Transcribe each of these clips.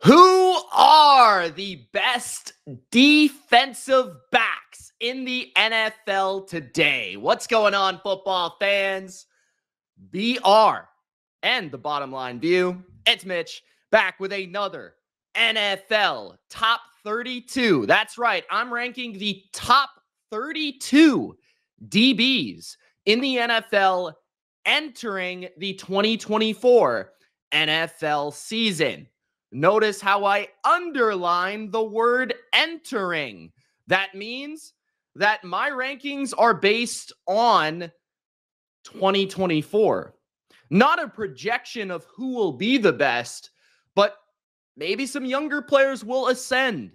Who are the best defensive backs in the NFL today? What's going on, football fans? BR and the Bottom Line View. It's Mitch back with another NFL Top 32. That's right. I'm ranking the top 32 DBs in the NFL entering the 2024 NFL season. Notice how I underline the word entering. That means that my rankings are based on 2024. Not a projection of who will be the best, but maybe some younger players will ascend.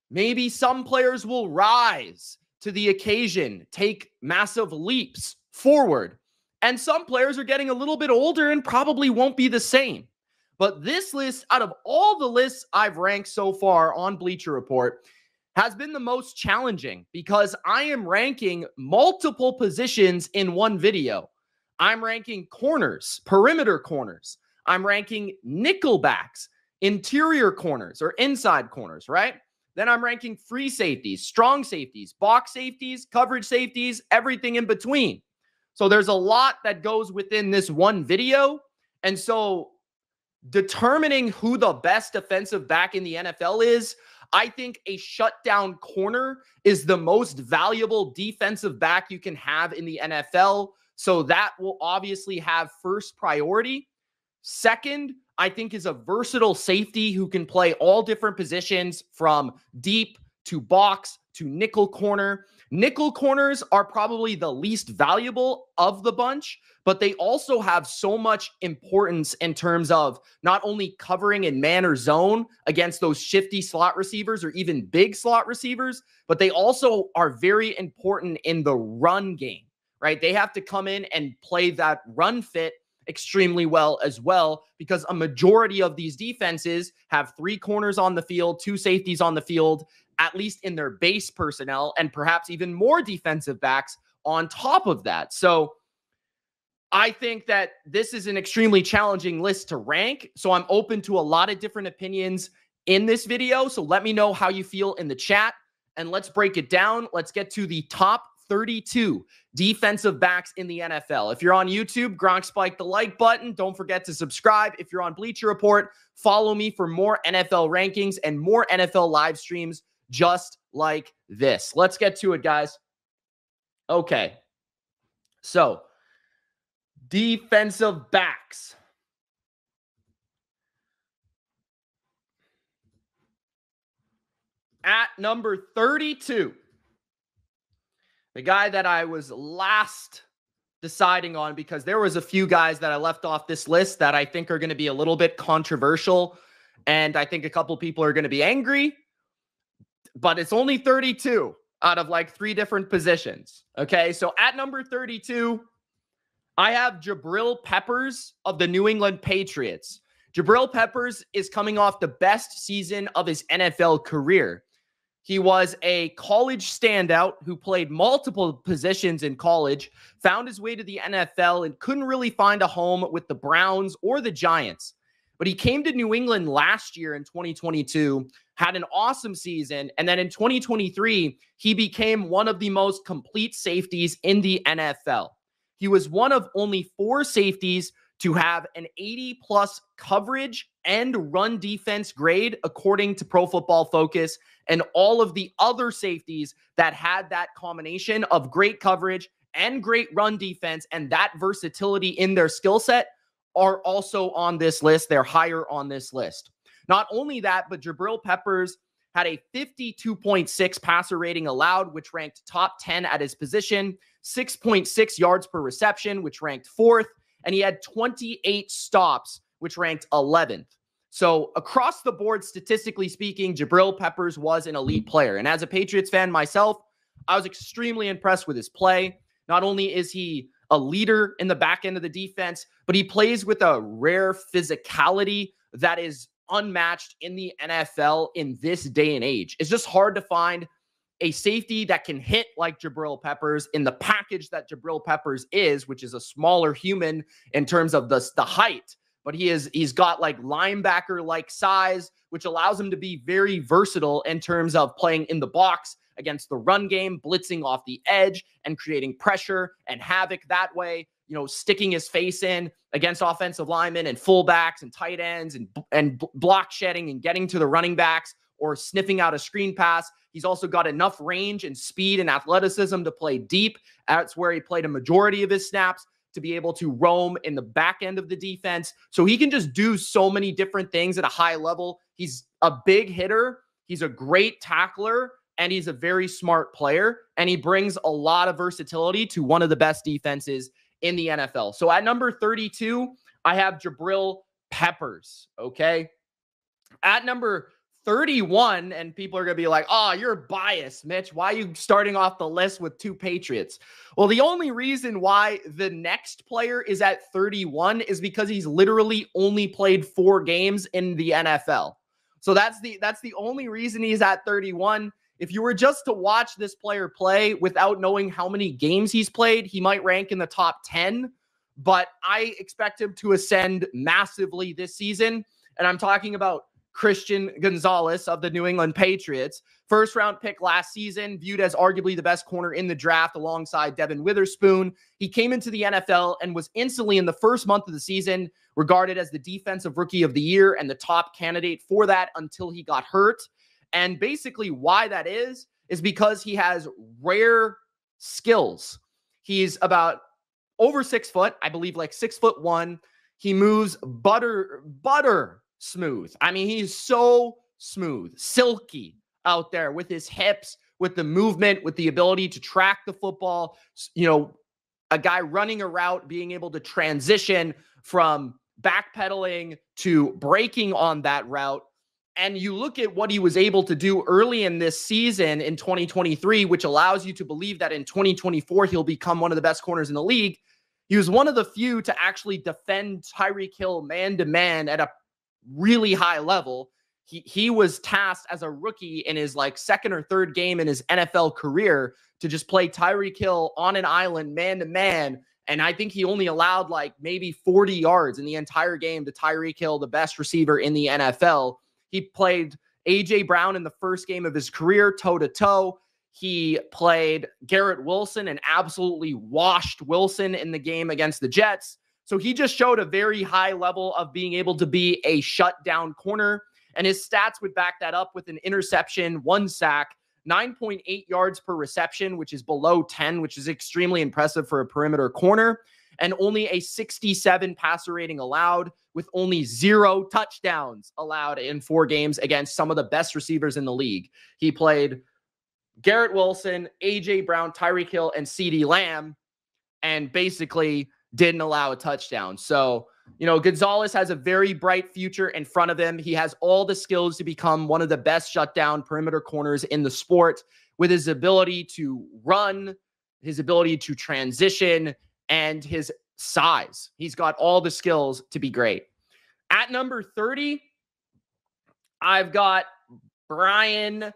Maybe some players will rise to the occasion, take massive leaps forward. And some players are getting a little bit older and probably won't be the same. But this list, out of all the lists I've ranked so far on Bleacher Report, has been the most challenging because I am ranking multiple positions in one video. I'm ranking corners, perimeter corners. I'm ranking nickel backs, interior corners or inside corners, right? Then I'm ranking free safeties, strong safeties, box safeties, coverage safeties, everything in between. So there's a lot that goes within this one video. And so determining who the best defensive back in the NFL is, I think a shutdown corner is the most valuable defensive back you can have in the NFL. So that will obviously have first priority. Second, I think is a versatile safety who can play all different positions from deep to box to nickel corner. Nickel corners are probably the least valuable of the bunch, but they also have so much importance in terms of not only covering in man or zone against those shifty slot receivers or even big slot receivers, but they also are very important in the run game, right? They have to come in and play that run fit extremely well as well, because a majority of these defenses have 3 corners on the field, 2 safeties on the field, at least in their base personnel, and perhaps even more defensive backs on top of that. So I think that this is an extremely challenging list to rank. So I'm open to a lot of different opinions in this video. So let me know how you feel in the chat and let's break it down. Let's get to the top 32 defensive backs in the NFL. If you're on YouTube, Gronk spike the like button. Don't forget to subscribe. If you're on Bleacher Report, follow me for more NFL rankings and more NFL live streams just like this. Let's get to it, guys. Okay. So, defensive backs. At number 32, the guy that I was last deciding on, because there was a few guys that I left off this list that I think are going to be a little bit controversial, and I think a couple people are going to be angry, but it's only 32 out of like 3 different positions. Okay, so at number 32, I have Jabril Peppers of the New England Patriots. Jabril Peppers is coming off the best season of his NFL career. He was a college standout who played multiple positions in college, found his way to the NFL, and couldn't really find a home with the Browns or the Giants. But he came to New England last year in 2022, had an awesome season, and then in 2023, he became one of the most complete safeties in the NFL. He was one of only 4 safeties to have an 80-plus coverage and run defense grade, according to Pro Football Focus, and all of the other safeties that had that combination of great coverage and great run defense and that versatility in their skill set are also on this list. They're higher on this list. Not only that, but Jabril Peppers had a 52.6 passer rating allowed, which ranked top 10 at his position, 6.6 yards per reception, which ranked 4th, and he had 28 stops, which ranked 11th. So across the board, statistically speaking, Jabril Peppers was an elite player. And as a Patriots fan myself, I was extremely impressed with his play. Not only is he a leader in the back end of the defense, but he plays with a rare physicality that is unmatched in the NFL in this day and age. It's just hard to find a safety that can hit like Jabril Peppers in the package that Jabril Peppers is, which is a smaller human in terms of the height, but he's got like linebacker-like size, which allows him to be very versatile in terms of playing in the box against the run game, blitzing off the edge and creating pressure and havoc that way, sticking his face in against offensive linemen and fullbacks and tight ends and block shedding and getting to the running backs or sniffing out a screen pass. He's also got enough range and speed and athleticism to play deep. That's where he played a majority of his snaps, to be able to roam in the back end of the defense. So he can just do so many different things at a high level. He's a big hitter. He's a great tackler, and he's a very smart player. And he brings a lot of versatility to one of the best defenses in the NFL. So at number 32, I have Jabril Peppers. Okay. At number 31, and people are going to be like, oh, you're biased, Mitch. Why are you starting off the list with 2 Patriots? Well, the only reason why the next player is at 31 is because he's literally only played 4 games in the NFL. So that's the only reason he's at 31. If you were just to watch this player play without knowing how many games he's played, he might rank in the top 10, but I expect him to ascend massively this season. And I'm talking about Christian Gonzalez of the New England Patriots. First-round pick last season, viewed as arguably the best corner in the draft alongside Devin Witherspoon. He came into the NFL and was instantly in the first month of the season regarded as the defensive rookie of the year and the top candidate for that until he got hurt. And basically why that is because he has rare skills. He's about over 6 foot, I believe like 6'1". He moves butter smooth. I mean, he's so smooth, silky out there with his hips, with the movement, with the ability to track the football. A guy running a route, being able to transition from backpedaling to breaking on that route. And you look at what he was able to do early in this season in 2023, which allows you to believe that in 2024, he'll become one of the best corners in the league. He was one of the few to actually defend Tyreek Hill man-to-man at a really high level. He was tasked as a rookie in his like second or third game in his NFL career to just play Tyreek Hill on an island man-to-man. And I think he only allowed like maybe 40 yards in the entire game to Tyreek Hill, the best receiver in the NFL. He played A.J. Brown in the first game of his career, toe-to-toe. He played Garrett Wilson and absolutely washed Wilson in the game against the Jets. So he just showed a very high level of being able to be a shutdown corner. And his stats would back that up with an interception, 1 sack, 9.8 yards per reception, which is below 10, which is extremely impressive for a perimeter corner, and only a 67 passer rating allowed, with only 0 touchdowns allowed in 4 games against some of the best receivers in the league. He played Garrett Wilson, A.J. Brown, Tyreek Hill, and CeeDee Lamb, and basically didn't allow a touchdown. So, Gonzalez has a very bright future in front of him. He has all the skills to become one of the best shutdown perimeter corners in the sport, with his ability to run, his ability to transition, and his size. He's got all the skills to be great. At number 30, I've got Brian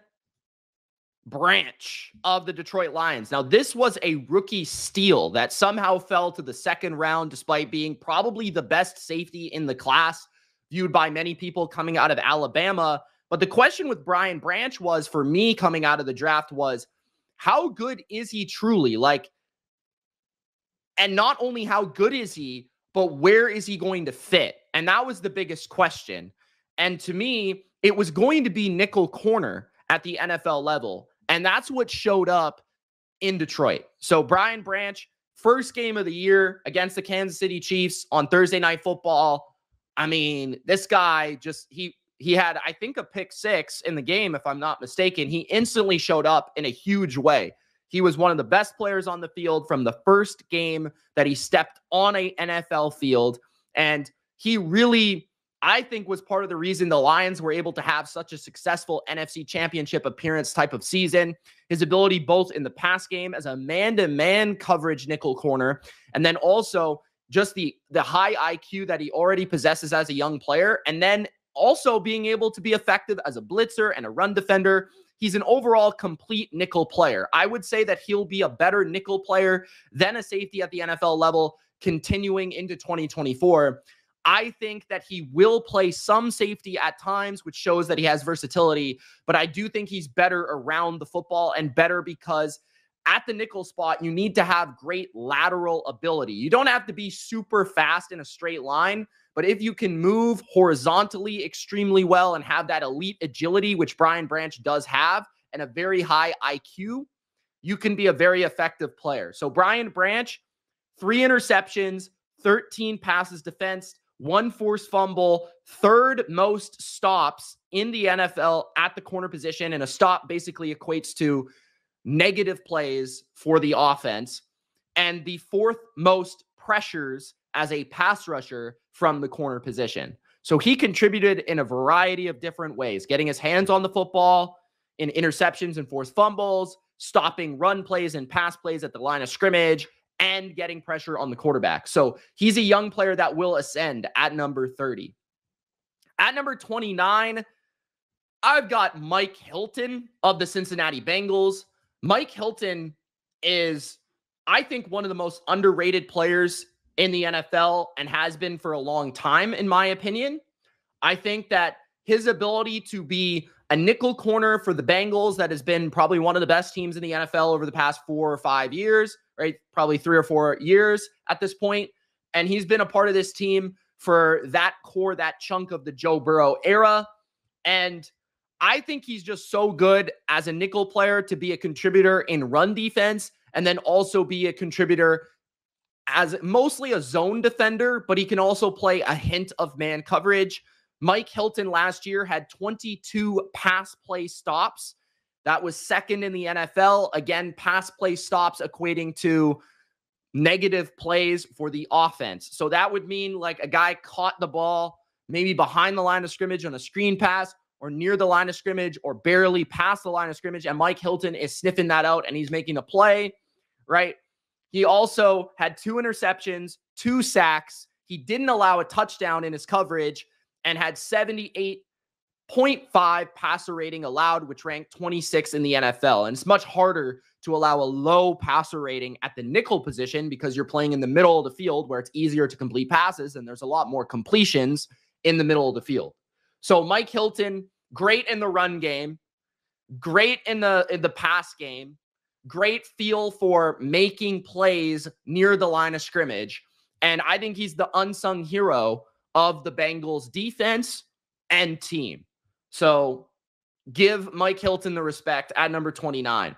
Branch of the Detroit Lions. Now, this was a rookie steal that somehow fell to the second round, despite being probably the best safety in the class, viewed by many people coming out of Alabama. But the question with Brian Branch was, for me coming out of the draft, was how good is he truly? And not only how good is he, but where is he going to fit? And that was the biggest question. And to me, it was going to be nickel corner at the NFL level. And that's what showed up in Detroit. So Brian Branch, first game of the year against the Kansas City Chiefs on Thursday Night Football. I mean, this guy just, he had, I think, a pick 6 in the game, if I'm not mistaken. He instantly showed up in a huge way. He was one of the best players on the field from the first game that he stepped on a NFL field. And he really, I think, was part of the reason the Lions were able to have such a successful NFC Championship appearance type of season. His ability both in the pass game as a man-to-man coverage nickel corner, and then also just the high IQ that he already possesses as a young player, and then also being able to be effective as a blitzer and a run defender. He's an overall complete nickel player. I would say that he'll be a better nickel player than a safety at the NFL level continuing into 2024. I think that he will play some safety at times, which shows that he has versatility, but I do think he's better around the football and better because at the nickel spot, you need to have great lateral ability. You don't have to be super fast in a straight line, but if you can move horizontally extremely well and have that elite agility, which Brian Branch does have, and a very high IQ, you can be a very effective player. So Brian Branch, 3 interceptions, 13 passes defensed, 1 forced fumble, 3rd most stops in the NFL at the corner position. And a stop basically equates to negative plays for the offense, and the 4th most pressures as a pass rusher from the corner position. So he contributed in a variety of different ways, getting his hands on the football in interceptions and forced fumbles, stopping run plays and pass plays at the line of scrimmage, and getting pressure on the quarterback. So he's a young player that will ascend at number 30. At number 29, I've got Mike Hilton of the Cincinnati Bengals. Mike Hilton is, I think, one of the most underrated players in the NFL and has been for a long time, in my opinion. I think that his ability to be a nickel corner for the Bengals, that has been probably one of the best teams in the NFL over the past 4 or 5 years, right? Probably 3 or 4 years at this point. And he's been a part of this team for that core, that chunk of the Joe Burrow era. And I think he's just so good as a nickel player to be a contributor in run defense and then also be a contributor as mostly a zone defender, but he can also play a hint of man coverage. Mike Hilton last year had 22 pass play stops. That was 2nd in the NFL. Again, pass play stops equating to negative plays for the offense. So that would mean like a guy caught the ball maybe behind the line of scrimmage on a screen pass, or near the line of scrimmage, or barely past the line of scrimmage, and Mike Hilton is sniffing that out and he's making a play, right? He also had 2 interceptions, 2 sacks. He didn't allow a touchdown in his coverage and had 78.5 passer rating allowed, which ranked 26th in the NFL. And it's much harder to allow a low passer rating at the nickel position because you're playing in the middle of the field where it's easier to complete passes and there's a lot more completions in the middle of the field. So Mike Hilton, great in the run game, great in the pass game, great feel for making plays near the line of scrimmage. And I think he's the unsung hero of the Bengals defense and team. So give Mike Hilton the respect at number 29.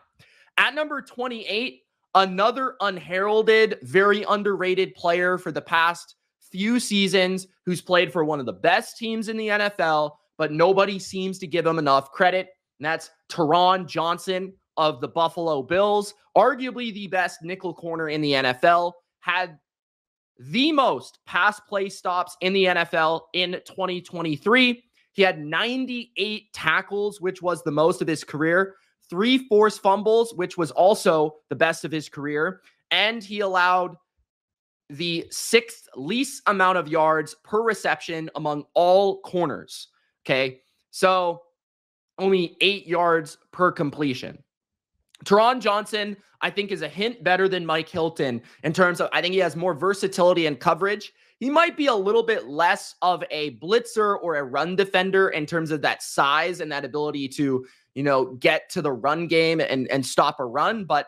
At number 28, another unheralded, very underrated player for the past few seasons who's played for one of the best teams in the NFL, but nobody seems to give him enough credit. And that's Taron Johnson of the Buffalo Bills, arguably the best nickel corner in the NFL, had the most pass play stops in the NFL in 2023. He had 98 tackles, which was the most of his career, 3 forced fumbles, which was also the best of his career, and he allowed the 6th least amount of yards per reception among all corners. Okay, so only 8 yards per completion. Taron Johnson, I think, is a hint better than Mike Hilton in terms of, I think he has more versatility and coverage. He might be a little bit less of a blitzer or a run defender in terms of that size and that ability to, get to the run game and stop a run. But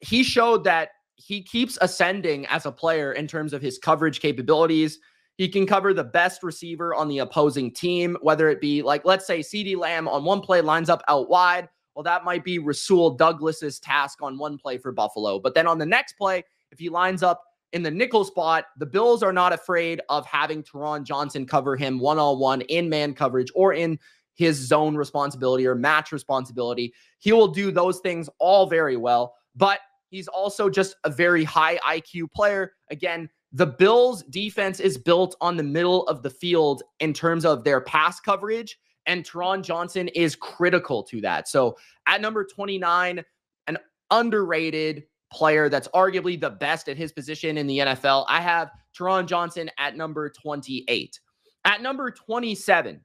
he showed that he keeps ascending as a player in terms of his coverage capabilities. He can cover the best receiver on the opposing team, whether it be like, let's say CeeDee Lamb on one play lines up out wide. Well, that might be Rasul Douglas's task on one play for Buffalo. But then on the next play, if he lines up in the nickel spot, the Bills are not afraid of having Taron Johnson cover him one-on-one in man coverage or in his zone responsibility or match responsibility. He will do those things all very well, but he's also just a very high IQ player. Again, the Bills defense is built on the middle of the field in terms of their pass coverage, and Taron Johnson is critical to that. So at number 29, an underrated player that's arguably the best at his position in the NFL, I have Taron Johnson at number 28. At number 27,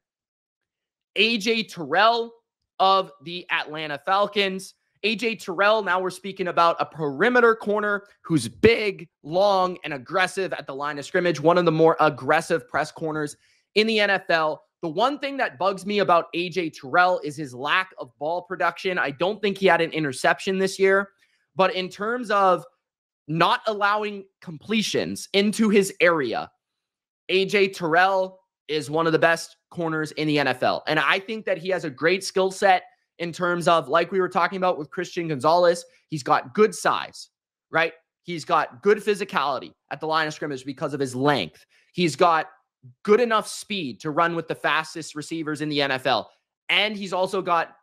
AJ Terrell of the Atlanta Falcons. AJ Terrell, now we're speaking about a perimeter corner who's big, long, and aggressive at the line of scrimmage, one of the more aggressive press corners in the NFL. The one thing that bugs me about AJ Terrell is his lack of ball production. I don't think he had an interception this year, but in terms of not allowing completions into his area, AJ Terrell is one of the best corners in the NFL. And I think that he has a great skill set in terms of, like we were talking about with Christian Gonzalez, he's got good size, right? He's got good physicality at the line of scrimmage because of his length. He's got good enough speed to run with the fastest receivers in the NFL. And he's also got,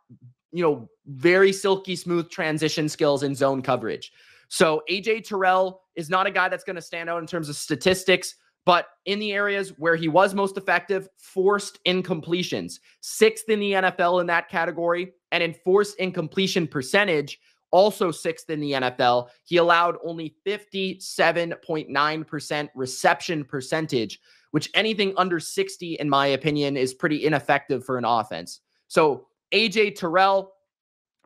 very silky smooth transition skills in zone coverage. So AJ Terrell is not a guy that's going to stand out in terms of statistics, but in the areas where he was most effective, forced incompletions, 6th in the NFL in that category, and in forced incompletion percentage, also 6th in the NFL. He allowed only 57.9% reception percentage, which anything under 60, in my opinion, is pretty ineffective for an offense. So AJ Terrell,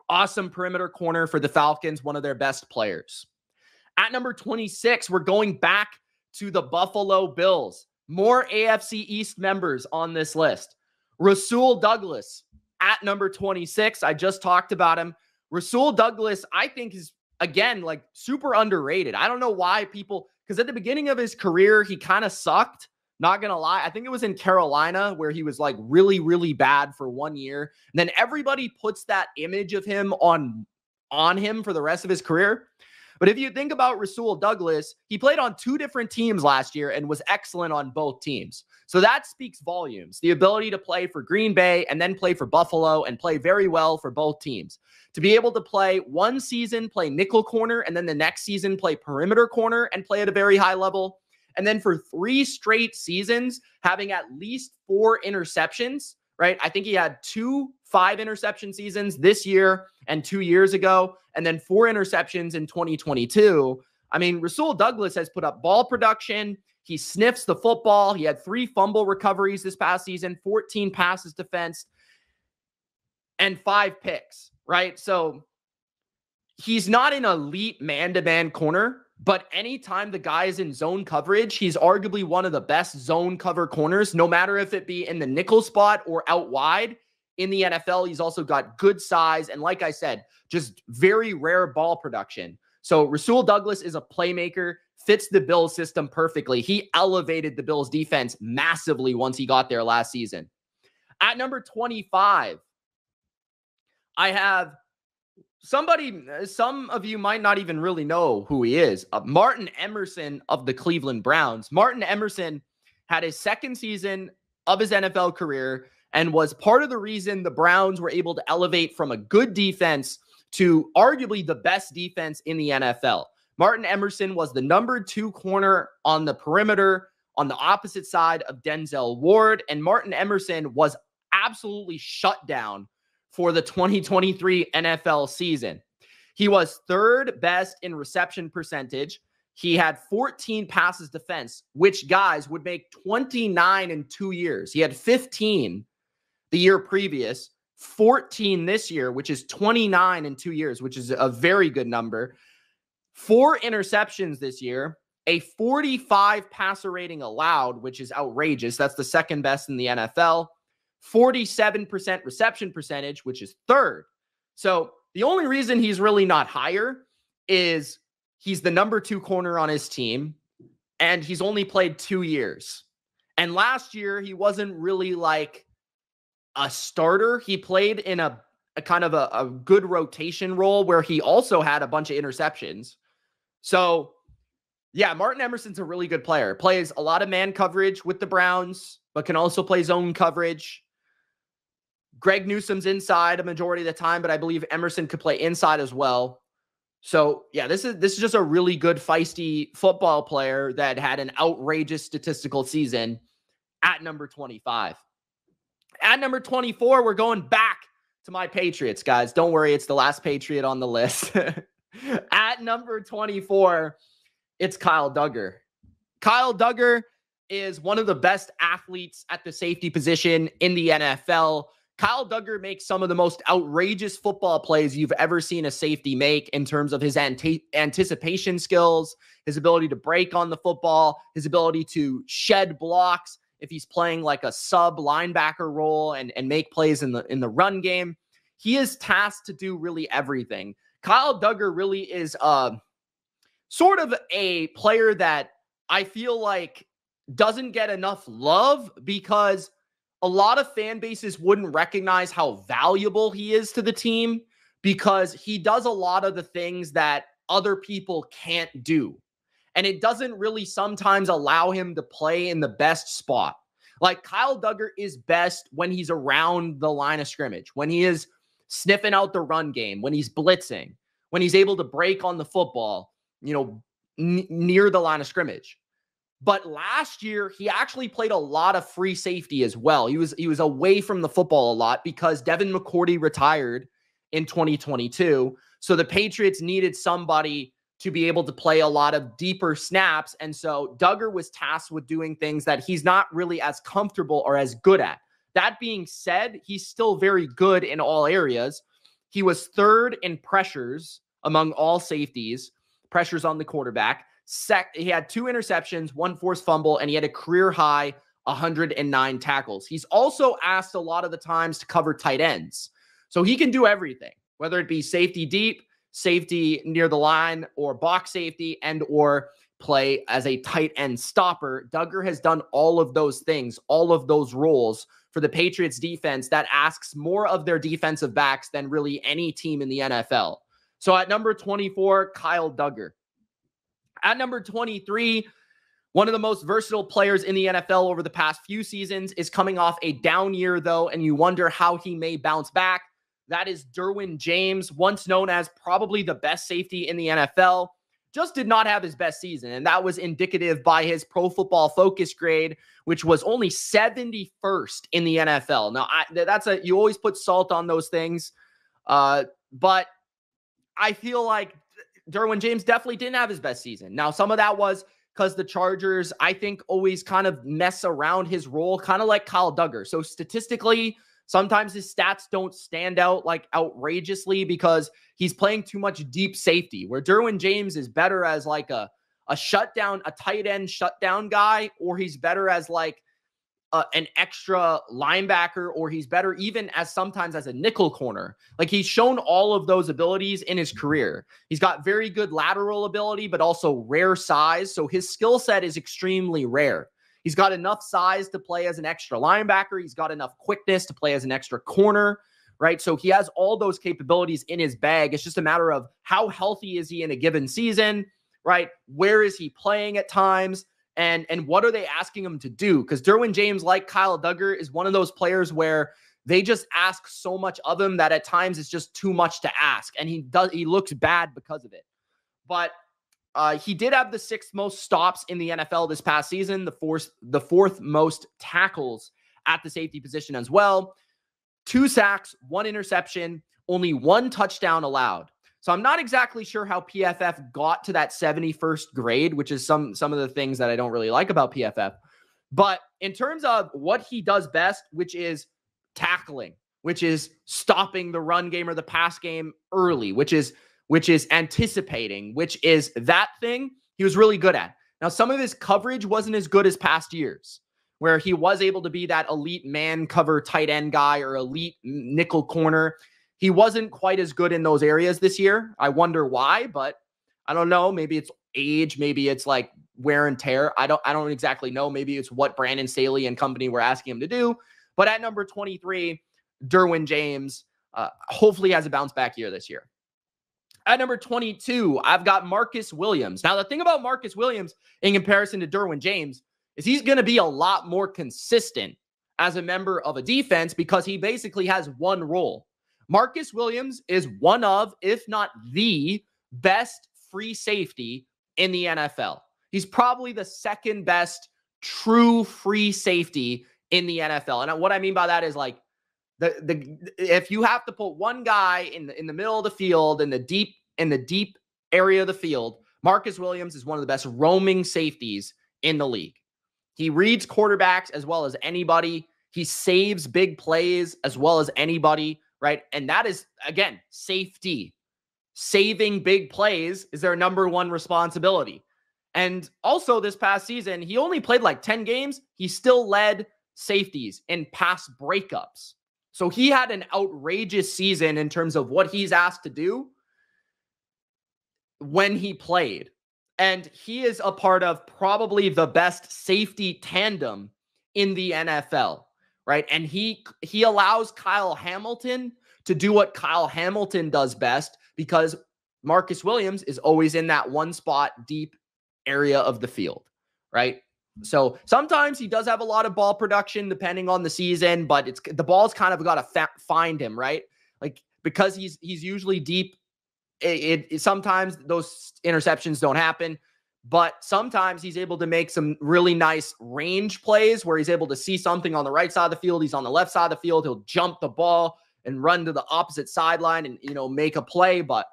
awesome perimeter corner for the Falcons, one of their best players. At number 26, we're going back to the Buffalo Bills. More AFC East members on this list. Rasul Douglas at number 26. I just talked about him. Rasul Douglas, I think, is, again, like super underrated. I don't know why people, because at the beginning of his career, he kind of sucked. Not going to lie. I think it was in Carolina where he was like really, really bad for 1 year. And then everybody puts that image of him on him for the rest of his career. But if you think about Rasul Douglas, he played on 2 different teams last year and was excellent on both teams. So that speaks volumes. The ability to play for Green Bay and then play for Buffalo and play very well for both teams. To be able to play one season, play nickel corner, and then the next season play perimeter corner and play at a very high level. And then for 3 straight seasons, having at least 4 interceptions, right? I think he had 2 5-interception seasons this year and 2 years ago, and then 4 interceptions in 2022. I mean, Rasul Douglas has put up ball production. He sniffs the football. He had 3 fumble recoveries this past season, 14 passes defensed, and 5 picks, right? So he's not an elite man-to-man corner, but anytime the guy is in zone coverage, he's arguably one of the best zone cover corners, no matter if it be in the nickel spot or out wide. In the NFL, he's also got good size. And like I said, just very rare ball production. So Rasul Douglas is a playmaker, fits the Bills system perfectly. He elevated the Bills defense massively once he got there last season. At number 25, I have somebody, some of you might not even really know who he is. Martin Emerson of the Cleveland Browns. Martin Emerson had his 2nd season of his NFL career and was part of the reason the Browns were able to elevate from a good defense to arguably the best defense in the NFL. Martin Emerson was the number 2 corner on the perimeter on the opposite side of Denzel Ward, and Martin Emerson was absolutely shut down for the 2023 NFL season. He was 3rd best in reception percentage. He had 14 passes defense, which guys would make 29 in 2 years. He had 15 the year previous, 14 this year, which is 29 in 2 years, which is a very good number. 4 interceptions this year, a 45 passer rating allowed, which is outrageous. That's the 2nd best in the NFL. 47% reception percentage, which is 3rd. So the only reason he's really not higher is he's the number 2 corner on his team, and he's only played 2 years. And last year, he wasn't really like a starter. He played in a kind of a good rotation role where he also had a bunch of interceptions. So yeah, Martin Emerson's a really good player. Plays a lot of man coverage with the Browns, but can also play zone coverage. Greg Newsome's inside a majority of the time, but I believe Emerson could play inside as well. So yeah, this is just a really good feisty football player that had an outrageous statistical season at number 25. At number 24, we're going back to my Patriots, guys. Don't worry, it's the last Patriot on the list. At number 24, it's Kyle Dugger. Kyle Dugger is one of the best athletes at the safety position in the NFL. Kyle Duggar makes some of the most outrageous football plays you've ever seen a safety make in terms of his anticipation skills, his ability to break on the football, his ability to shed blocks if he's playing like a sub linebacker role and make plays in the run game. He is tasked to do really everything. Kyle Duggar really is sort of a player that I feel like doesn't get enough love because a lot of fan bases wouldn't recognize how valuable he is to the team because he does a lot of the things that other people can't do. And it doesn't really sometimes allow him to play in the best spot. Like Kyle Duggar is best when he's around the line of scrimmage, when he is sniffing out the run game, when he's blitzing, when he's able to break on the football, near the line of scrimmage. But last year, he actually played a lot of free safety as well. He was away from the football a lot because Devin McCourty retired in 2022. So the Patriots needed somebody to be able to play a lot of deeper snaps. And so Duggar was tasked with doing things that he's not really as comfortable or as good at. That being said, he's still very good in all areas. He was third in pressures among all safeties, pressures on the quarterback. He had 2 interceptions, 1 forced fumble, and he had a career high 109 tackles. He's also asked a lot of the times to cover tight ends. So he can do everything, whether it be safety deep, safety near the line, or box safety, and or play as a tight end stopper. Duggar has done all of those things, all of those roles for the Patriots defense that asks more of their defensive backs than really any team in the NFL. So at number 24, Kyle Duggar. At number 23, one of the most versatile players in the NFL over the past few seasons is coming off a down year, though, and you wonder how he may bounce back. That is Derwin James, once known as probably the best safety in the NFL, just did not have his best season, and that was indicative by his Pro Football Focus grade, which was only 71st in the NFL. Now, you always put salt on those things, but I feel like Derwin James definitely didn't have his best season. Now, some of that was because the Chargers, I think, always kind of mess around his role, kind of like Kyle Duggar. So statistically, sometimes his stats don't stand out like outrageously because he's playing too much deep safety, where Derwin James is better as like a shutdown, a tight end shutdown guy, or he's better as like an extra linebacker, or he's better even as sometimes as a nickel corner. Like he's shown all of those abilities in his career. He's got very good lateral ability, but also rare size. So his skill set is extremely rare. He's got enough size to play as an extra linebacker. He's got enough quickness to play as an extra corner, right? So he has all those capabilities in his bag. It's just a matter of how healthy is he in a given season, right? Where is he playing at times? And what are they asking him to do? Because Derwin James, like Kyle Duggar, is one of those players where they just ask so much of him that at times it's just too much to ask. And he looks bad because of it. But he did have the 6th most stops in the NFL this past season, the 4th most tackles at the safety position as well. 2 sacks, 1 interception, only 1 touchdown allowed. So I'm not exactly sure how PFF got to that 71st grade, which is some of the things that I don't really like about PFF. But in terms of what he does best, which is tackling, which is stopping the run game or the pass game early, which is anticipating, which is that thing he was really good at. Now, some of his coverage wasn't as good as past years, where he was able to be that elite man cover tight end guy or elite nickel corner. He wasn't quite as good in those areas this year. I wonder why, but I don't know. Maybe it's age. Maybe it's like wear and tear. I don't exactly know. Maybe it's what Brandon Staley and company were asking him to do. But at number 23, Derwin James hopefully has a bounce back year this year. At number 22, I've got Marcus Williams. Now, the thing about Marcus Williams in comparison to Derwin James is he's going to be a lot more consistent as a member of a defense because he basically has one role. Marcus Williams is one of, if not the best free safety in the NFL. He's probably the 2nd best true free safety in the NFL. And what I mean by that is like if you have to put one guy in the middle of the field in the deep area of the field, Marcus Williams is one of the best roaming safeties in the league. He reads quarterbacks as well as anybody. He saves big plays as well as anybody, right? And that is, again, safety. Saving big plays is their number one responsibility. And also this past season, he only played like 10 games. He still led safeties in pass breakups. So he had an outrageous season in terms of what he's asked to do when he played. And he is a part of probably the best safety tandem in the NFL, right? And he allows Kyle Hamilton to do what Kyle Hamilton does best, because Marcus Williams is always in that one spot deep area of the field, right? So sometimes he does have a lot of ball production depending on the season, but the ball's kind of got to find him, right? Like, because he's usually deep, it sometimes those interceptions don't happen, but sometimes he's able to make some really nice range plays where he's able to see something on the right side of the field. He's on the left side of the field. He'll jump the ball and run to the opposite sideline and, make a play. But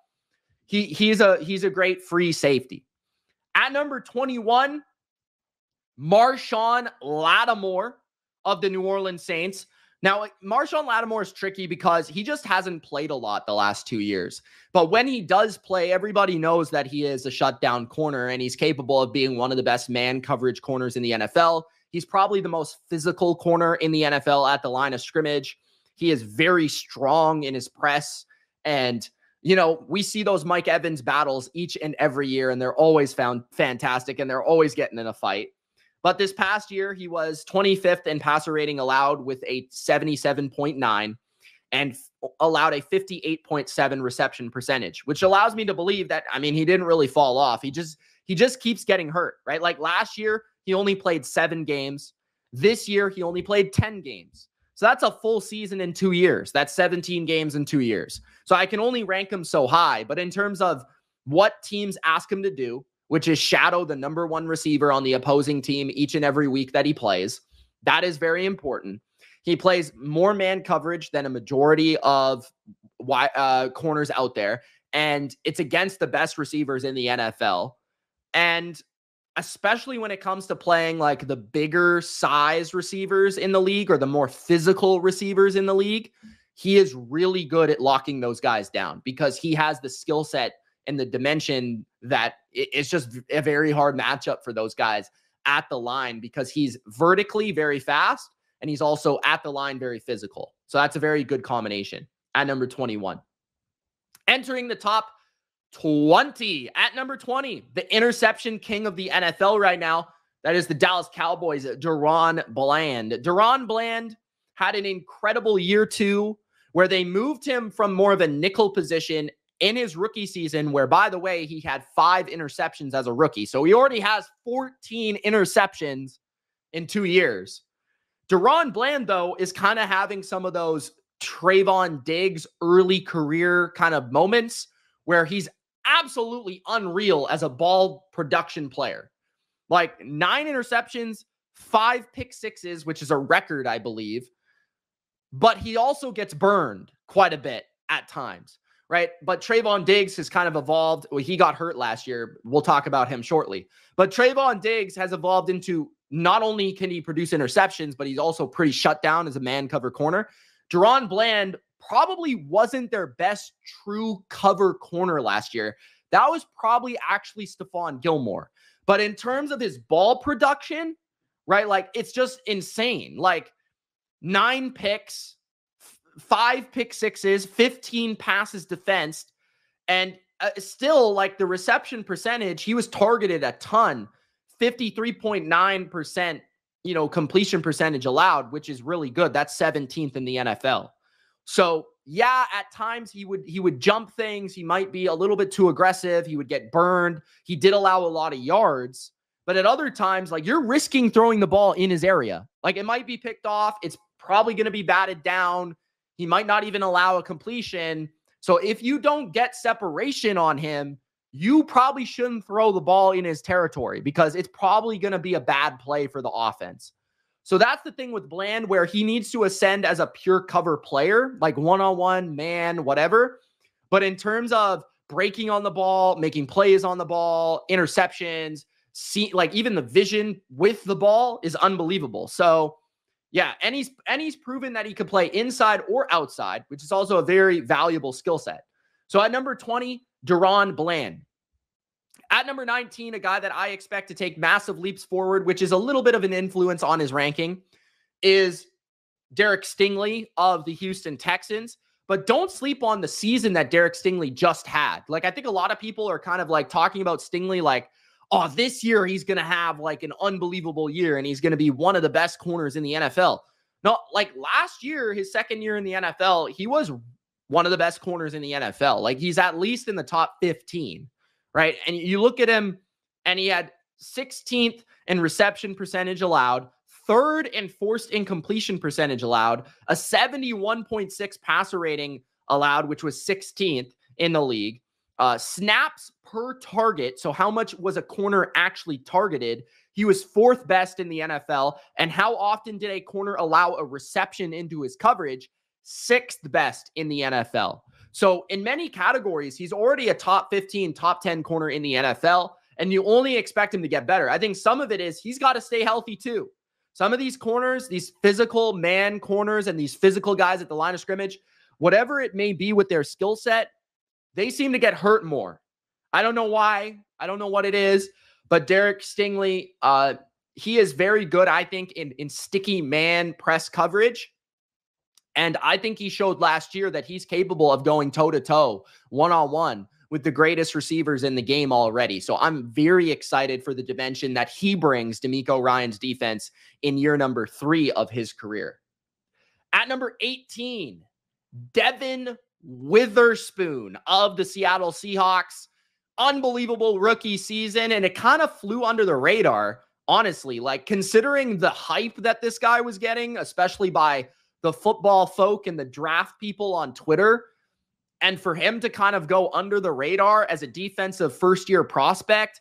he's a great free safety. At number 21, Marshawn Lattimore of the New Orleans Saints. Now, Marshawn Lattimore is tricky because he just hasn't played a lot the last 2 years. But when he does play, everybody knows that he is a shutdown corner, and he's capable of being one of the best man coverage corners in the NFL. He's probably the most physical corner in the NFL at the line of scrimmage. He is very strong in his press. And, we see those Mike Evans battles each and every year, and they're always found fantastic, and they're always getting in a fight. But this past year, he was 25th in passer rating allowed with a 77.9 and allowed a 58.7 reception percentage, which allows me to believe that, he didn't really fall off. He just keeps getting hurt, right? Like last year, he only played 7 games. This year, he only played 10 games. So that's a full season in 2 years. That's 17 games in 2 years. So I can only rank him so high. But in terms of what teams ask him to do, which is shadow the number one receiver on the opposing team each and every week that he plays, that is very important. He plays more man coverage than a majority of corners out there, and it's against the best receivers in the NFL. And especially when it comes to playing like the bigger size receivers in the league or the more physical receivers in the league, he is really good at locking those guys down because he has the skill set and the dimension that it's just a very hard matchup for those guys at the line, because he's vertically very fast and he's also at the line very physical. So that's a very good combination at number 21. Entering the top 20, at number 20, the interception king of the NFL right now, that is the Dallas Cowboys, DaRon Bland. DaRon Bland had an incredible year 2 where they moved him from more of a nickel position in his rookie season, where, by the way, he had 5 interceptions as a rookie. So he already has 14 interceptions in 2 years. DaRon Bland, though, is kind of having some of those Trayvon Diggs early career kind of moments where he's absolutely unreal as a ball production player. Like 9 interceptions, 5 pick sixes, which is a record, I believe. But he also gets burned quite a bit at times, right? But Trayvon Diggs has kind of evolved. Well, he got hurt last year. We'll talk about him shortly. But Trayvon Diggs has evolved into, not only can he produce interceptions, but he's also pretty shut down as a man cover corner. DaRon Bland probably wasn't their best true cover corner last year. That was probably actually Stephon Gilmore. But in terms of his ball production, right, like it's just insane. Like 9 picks, 5 pick sixes, 15 passes defensed, and still like the reception percentage, he was targeted a ton, 53.9%, completion percentage allowed, which is really good. That's 17th in the NFL. So yeah, at times he would jump things. He might be a little bit too aggressive. He would get burned. He did allow a lot of yards, but at other times, like you're risking throwing the ball in his area. Like it might be picked off. It's probably going to be batted down. He might not even allow a completion. So if you don't get separation on him, you probably shouldn't throw the ball in his territory because it's probably going to be a bad play for the offense. So that's the thing with Bland, where he needs to ascend as a pure cover player, like one-on-one, man, whatever. But in terms of breaking on the ball, making plays on the ball, interceptions, like even the vision with the ball is unbelievable. So Yeah, and he's proven that he could play inside or outside, which is also a very valuable skill set. So at number 20, Deron Bland. At number 19, a guy that I expect to take massive leaps forward, which is a little bit of an influence on his ranking, is Derek Stingley of the Houston Texans. But don't sleep on the season that Derek Stingley just had. Like, I think a lot of people are kind of like talking about Stingley like, oh, this year he's going to have like an unbelievable year and he's going to be one of the best corners in the NFL. No, like last year, his second year in the NFL, he was one of the best corners in the NFL. Like, he's at least in the top 15, right? And you look at him and he had 16th in reception percentage allowed, third in forced incompletion percentage allowed, a 71.6 passer rating allowed, which was 16th in the league. Snaps per target, so how much was a corner actually targeted? He was fourth best in the NFL. And how often did a corner allow a reception into his coverage? Sixth best in the NFL. So in many categories, he's already a top 15, top 10 corner in the NFL, and you only expect him to get better. I think some of it is he's got to stay healthy too. Some of these corners, these physical man corners and these physical guys at the line of scrimmage, whatever it may be with their skill set, they seem to get hurt more. I don't know why. I don't know what it is, but Derek Stingley, he is very good, I think, in sticky man press coverage. And I think he showed last year that he's capable of going toe-to-toe, one-on-one with the greatest receivers in the game already. So I'm very excited for the dimension that he brings DeMeco Ryans' defense in year number 3 of his career. At number 18, Devin Witherspoon of the Seattle Seahawks. Unbelievable rookie season, and it kind of flew under the radar, honestly. Like, considering the hype that this guy was getting, especially by the football folk and the draft people on Twitter, and for him to kind of go under the radar as a defensive first-year prospect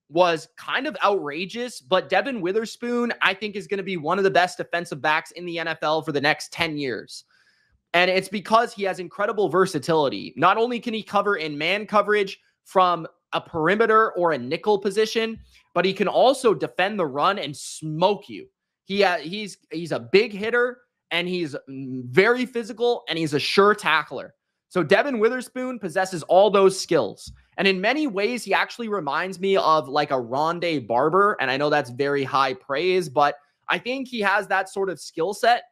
was kind of outrageous. But Devin Witherspoon, I think, is going to be one of the best defensive backs in the NFL for the next 10 years. And it's because he has incredible versatility. Not only can he cover in man coverage from a perimeter or a nickel position, but he can also defend the run and smoke you. He's a big hitter, and he's very physical, and he's a sure tackler. So Devin Witherspoon possesses all those skills. And in many ways, he actually reminds me of like a Rondé Barber. And I know that's very high praise, but I think he has that sort of skill set.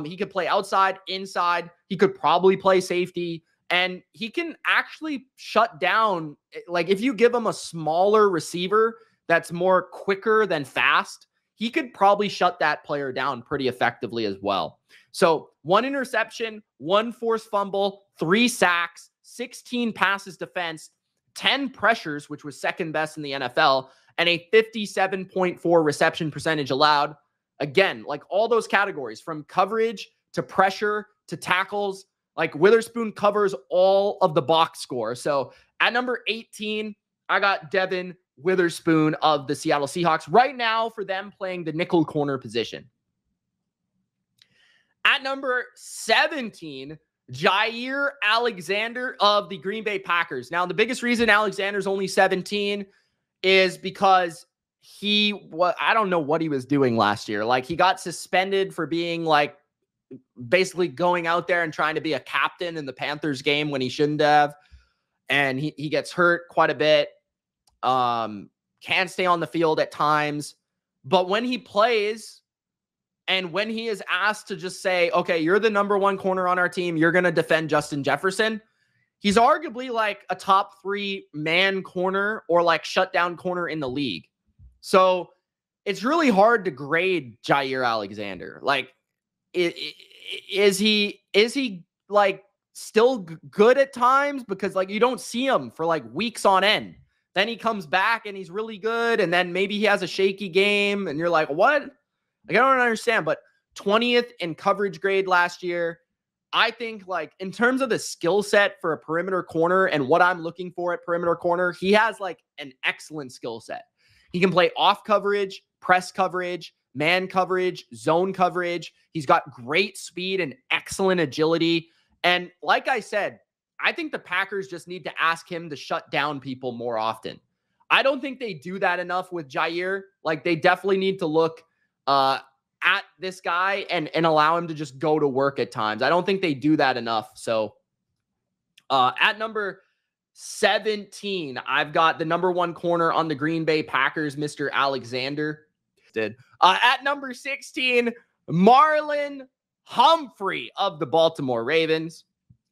He could play outside, inside. He could probably play safety. And he can actually shut down, like if you give him a smaller receiver that's more quicker than fast, he could probably shut that player down pretty effectively as well. So 1 interception, 1 forced fumble, 3 sacks, 16 passes defense, 10 pressures, which was second best in the NFL, and a 57.4 reception percentage allowed. Again, like all those categories from coverage to pressure to tackles, like Witherspoon covers all of the box score. So at number 18, I got Devin Witherspoon of the Seattle Seahawks right now for them playing the nickel corner position. At number 17, Jair Alexander of the Green Bay Packers. Now, the biggest reason Alexander's only 17 is because I don't know what he was doing last year. Like, he got suspended for being like basically going out there and trying to be a captain in the Panthers game when he shouldn't have. And he gets hurt quite a bit. Can't stay on the field at times. But when he plays and when he is asked to just say, okay, you're the number 1 corner on our team, you're going to defend Justin Jefferson, he's arguably like a top 3 man corner or like shutdown corner in the league. So it's really hard to grade Jair Alexander. Like, is he like still good at times? Because like you don't see him for like weeks on end. Then he comes back and he's really good. And then maybe he has a shaky game and you're like, what? Like, I don't understand. But 20th in coverage grade last year. I think like in terms of the skill set for a perimeter corner and what I'm looking for at perimeter corner, he has like an excellent skill set. He can play off coverage, press coverage, man coverage, zone coverage. He's got great speed and excellent agility. And like I said, I think the Packers just need to ask him to shut down people more often. I don't think they do that enough with Jair. Like, they definitely need to look at this guy and allow him to just go to work at times. I don't think they do that enough. So at number 17, I've got the number 1 corner on the Green Bay Packers, Mr. Alexander. At number 16, Marlon Humphrey of the Baltimore Ravens.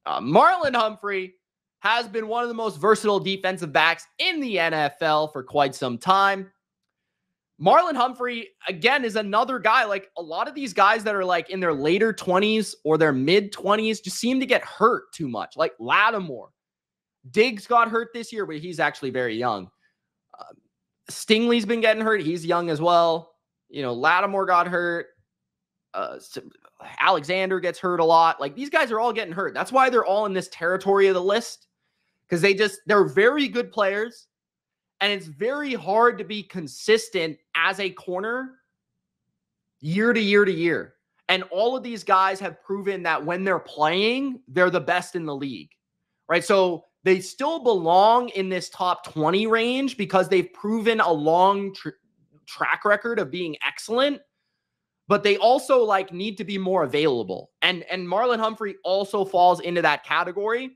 Marlon Humphrey has been one of the most versatile defensive backs in the NFL for quite some time. Marlon Humphrey, again, is another guy. Like, a lot of these guys that are like in their later 20s or their mid 20s just seem to get hurt too much. Like Lattimore. Diggs got hurt this year, but he's actually very young. Stingley's been getting hurt. He's young as well. You know, Lattimore got hurt. Alexander gets hurt a lot. Like, these guys are all getting hurt. That's why they're all in this territory of the list, because they're very good players. And it's very hard to be consistent as a corner year to year to year. And all of these guys have proven that when they're playing, they're the best in the league, right? So they still belong in this top 20 range because they've proven a long track record of being excellent, but they also like need to be more available. And Marlon Humphrey also falls into that category.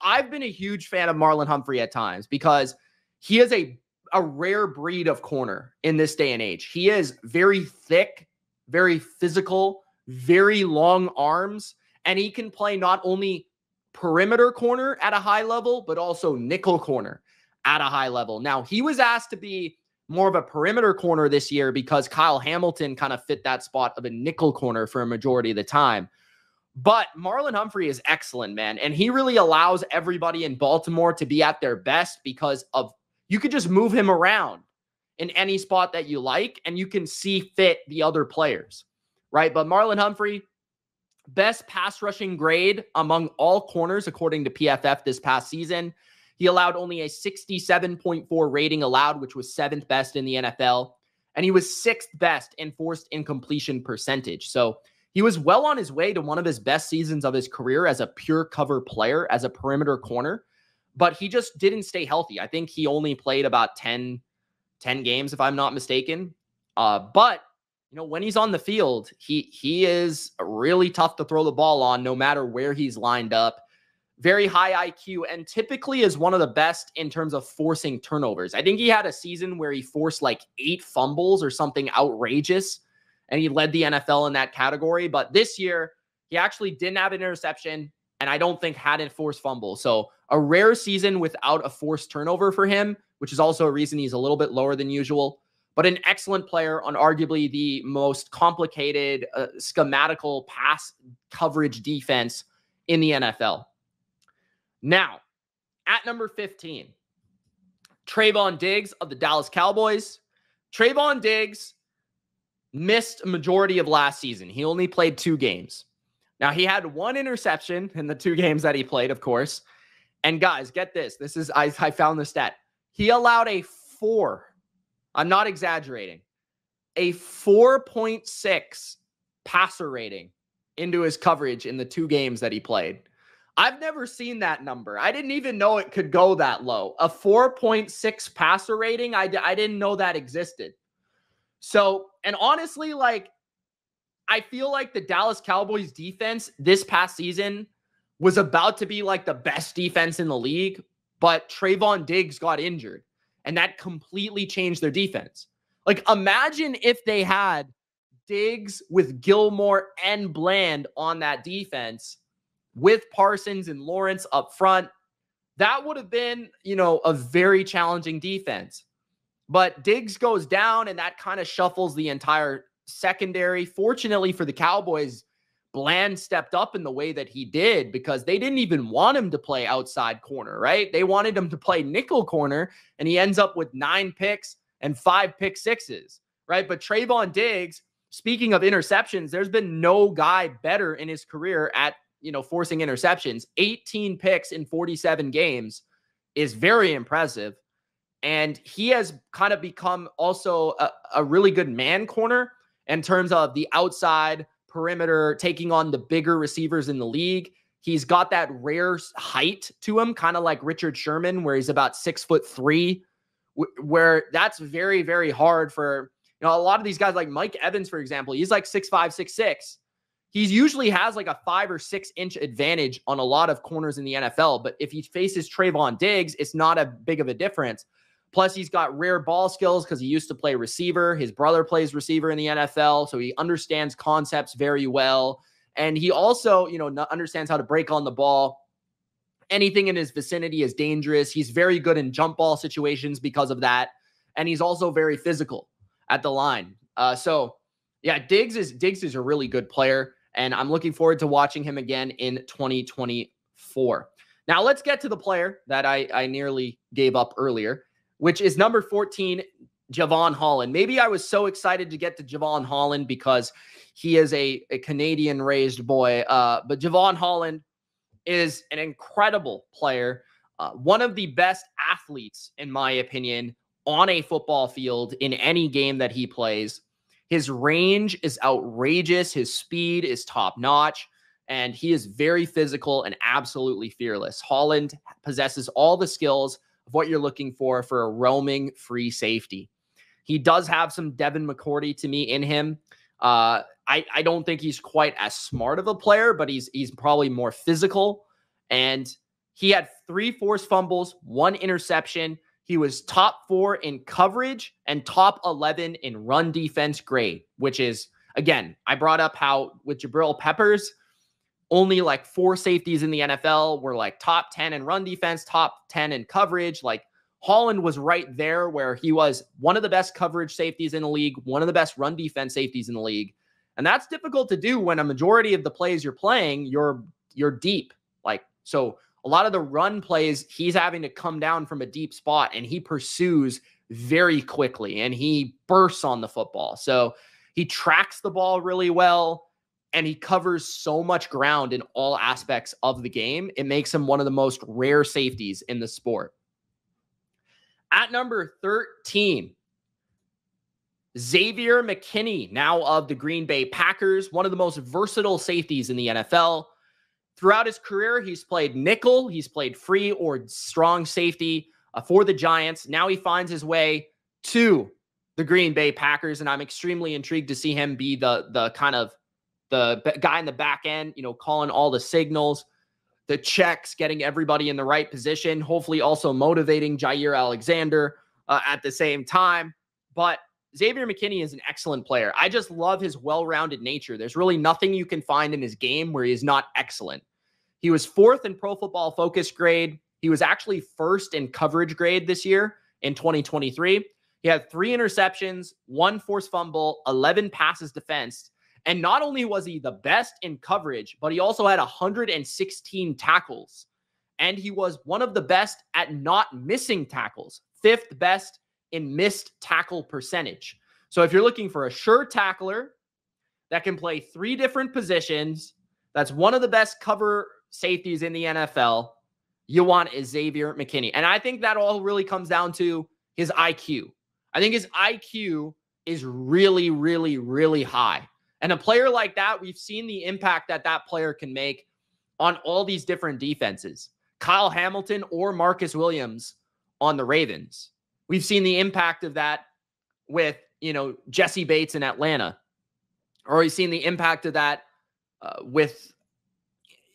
I've been a huge fan of Marlon Humphrey at times because he is a rare breed of corner in this day and age. He is very thick, very physical, very long arms, and he can play not only perimeter corner at a high level, but also nickel corner at a high level. Now, he was asked to be more of a perimeter corner this year because Kyle Hamilton kind of fit that spot of a nickel corner for a majority of the time. But Marlon Humphrey is excellent, man. And he really allows everybody in Baltimore to be at their best because of you could just move him around in any spot that you like, and you can see fit the other players, right? But Marlon Humphrey, best pass rushing grade among all corners, according to PFF this past season. He allowed only a 67.4 rating allowed, which was 7th best in the NFL. And he was 6th best in forced incompletion percentage. So he was well on his way to one of his best seasons of his career as a pure cover player, as a perimeter corner. But he just didn't stay healthy. I think he only played about 10 games, if I'm not mistaken. But, you know, when he's on the field, he is really tough to throw the ball on no matter where he's lined up. Very high IQ and typically is one of the best in terms of forcing turnovers. I think he had a season where he forced like 8 fumbles or something outrageous, and he led the NFL in that category. But this year, he actually didn't have an interception, and I don't think had a forced fumble. So a rare season without a forced turnover for him, which is also a reason he's a little bit lower than usual. But an excellent player on arguably the most complicated schematical pass coverage defense in the NFL. Now, at number 15, Trayvon Diggs of the Dallas Cowboys. Trayvon Diggs missed a majority of last season. He only played 2 games. Now, he had 1 interception in the 2 games that he played, of course. And guys, get this. I found the stat. He allowed a 4. I'm not exaggerating. A 4.6 passer rating into his coverage in the 2 games that he played. I've never seen that number. I didn't even know it could go that low. A 4.6 passer rating, I didn't know that existed. So, and honestly, like, I feel like the Dallas Cowboys defense this past season was about to be like the best defense in the league, but Trayvon Diggs got injured, and that completely changed their defense. Like, imagine if they had Diggs with Gilmore and Bland on that defense with Parsons and Lawrence up front. That would have been, you know, a very challenging defense. But Diggs goes down, and that kind of shuffles the entire secondary. Fortunately for the Cowboys, Bland stepped up in the way that he did because they didn't even want him to play outside corner, right? They wanted him to play nickel corner, and he ends up with 9 picks and 5 pick sixes, right? But Trayvon Diggs, speaking of interceptions, there's been no guy better in his career at, you know, forcing interceptions. 18 picks in 47 games is very impressive. And he has kind of become also a really good man corner in terms of the outside perimeter, taking on the bigger receivers in the league. He's got that rare height to him, kind of like Richard Sherman, where he's about 6'3", where that's very, very hard for, You know, a lot of these guys like Mike Evans, for example, he's like 6'5", 6'6". He usually has like a 5 or 6 inch advantage on a lot of corners in the NFL. But if he faces Trayvon Diggs, it's not a big of a difference. Plus, he's got rare ball skills because he used to play receiver. His brother plays receiver in the NFL, so he understands concepts very well. And he also, you know, understands how to break on the ball. Anything in his vicinity is dangerous. He's very good in jump ball situations because of that. And he's also very physical at the line. So, yeah, Diggs is a really good player. And I'm looking forward to watching him again in 2024. Now, let's get to the player that I nearly gave up earlier, which is number 14, Jevon Holland. Maybe I was so excited to get to Jevon Holland because he is a Canadian-raised boy. But Jevon Holland is an incredible player, one of the best athletes, in my opinion, on a football field in any game that he plays. His range is outrageous. His speed is top-notch, and he is very physical and absolutely fearless. Holland possesses all the skills of what you're looking for a roaming free safety. He does have some Devin McCourty to me in him. I don't think he's quite as smart of a player, but he's probably more physical. And he had 3 forced fumbles, 1 interception. He was top 4 in coverage and top 11 in run defense grade, which is, again, I brought up how with Jabril Peppers, only like 4 safeties in the NFL were like top 10 in run defense, top 10 in coverage. Like Holland was right there where he was one of the best coverage safeties in the league, one of the best run defense safeties in the league. And that's difficult to do when a majority of the plays you're playing, you're deep. Like, so a lot of the run plays, he's having to come down from a deep spot, and he pursues very quickly and he bursts on the football. So he tracks the ball really well, and he covers so much ground in all aspects of the game. It makes him one of the most rare safeties in the sport. At number 13, Xavier McKinney, now of the Green Bay Packers, one of the most versatile safeties in the NFL. Throughout his career, he's played nickel, he's played free or strong safety for the Giants. Now he finds his way to the Green Bay Packers, and I'm extremely intrigued to see him be the kind of the guy in the back end, you know, calling all the signals, the checks, getting everybody in the right position, hopefully also motivating Jair Alexander at the same time. But Xavier McKinney is an excellent player. I just love his well-rounded nature. There's really nothing you can find in his game where he is not excellent. He was 4th in Pro Football Focus grade. He was actually 1st in coverage grade this year in 2023. He had 3 interceptions, 1 forced fumble, 11 passes defensed. And not only was he the best in coverage, but he also had 116 tackles. And he was one of the best at not missing tackles, 5th best in missed tackle percentage. So if you're looking for a sure tackler that can play 3 different positions, that's one of the best cover safeties in the NFL, you want Xavier McKinney. And I think that all really comes down to his IQ. I think his IQ is really, really, really high. And a player like that, we've seen the impact that that player can make on all these different defenses. Kyle Hamilton or Marcus Williams on the Ravens. We've seen the impact of that with, you know, Jesse Bates in Atlanta. Or we've seen the impact of that with,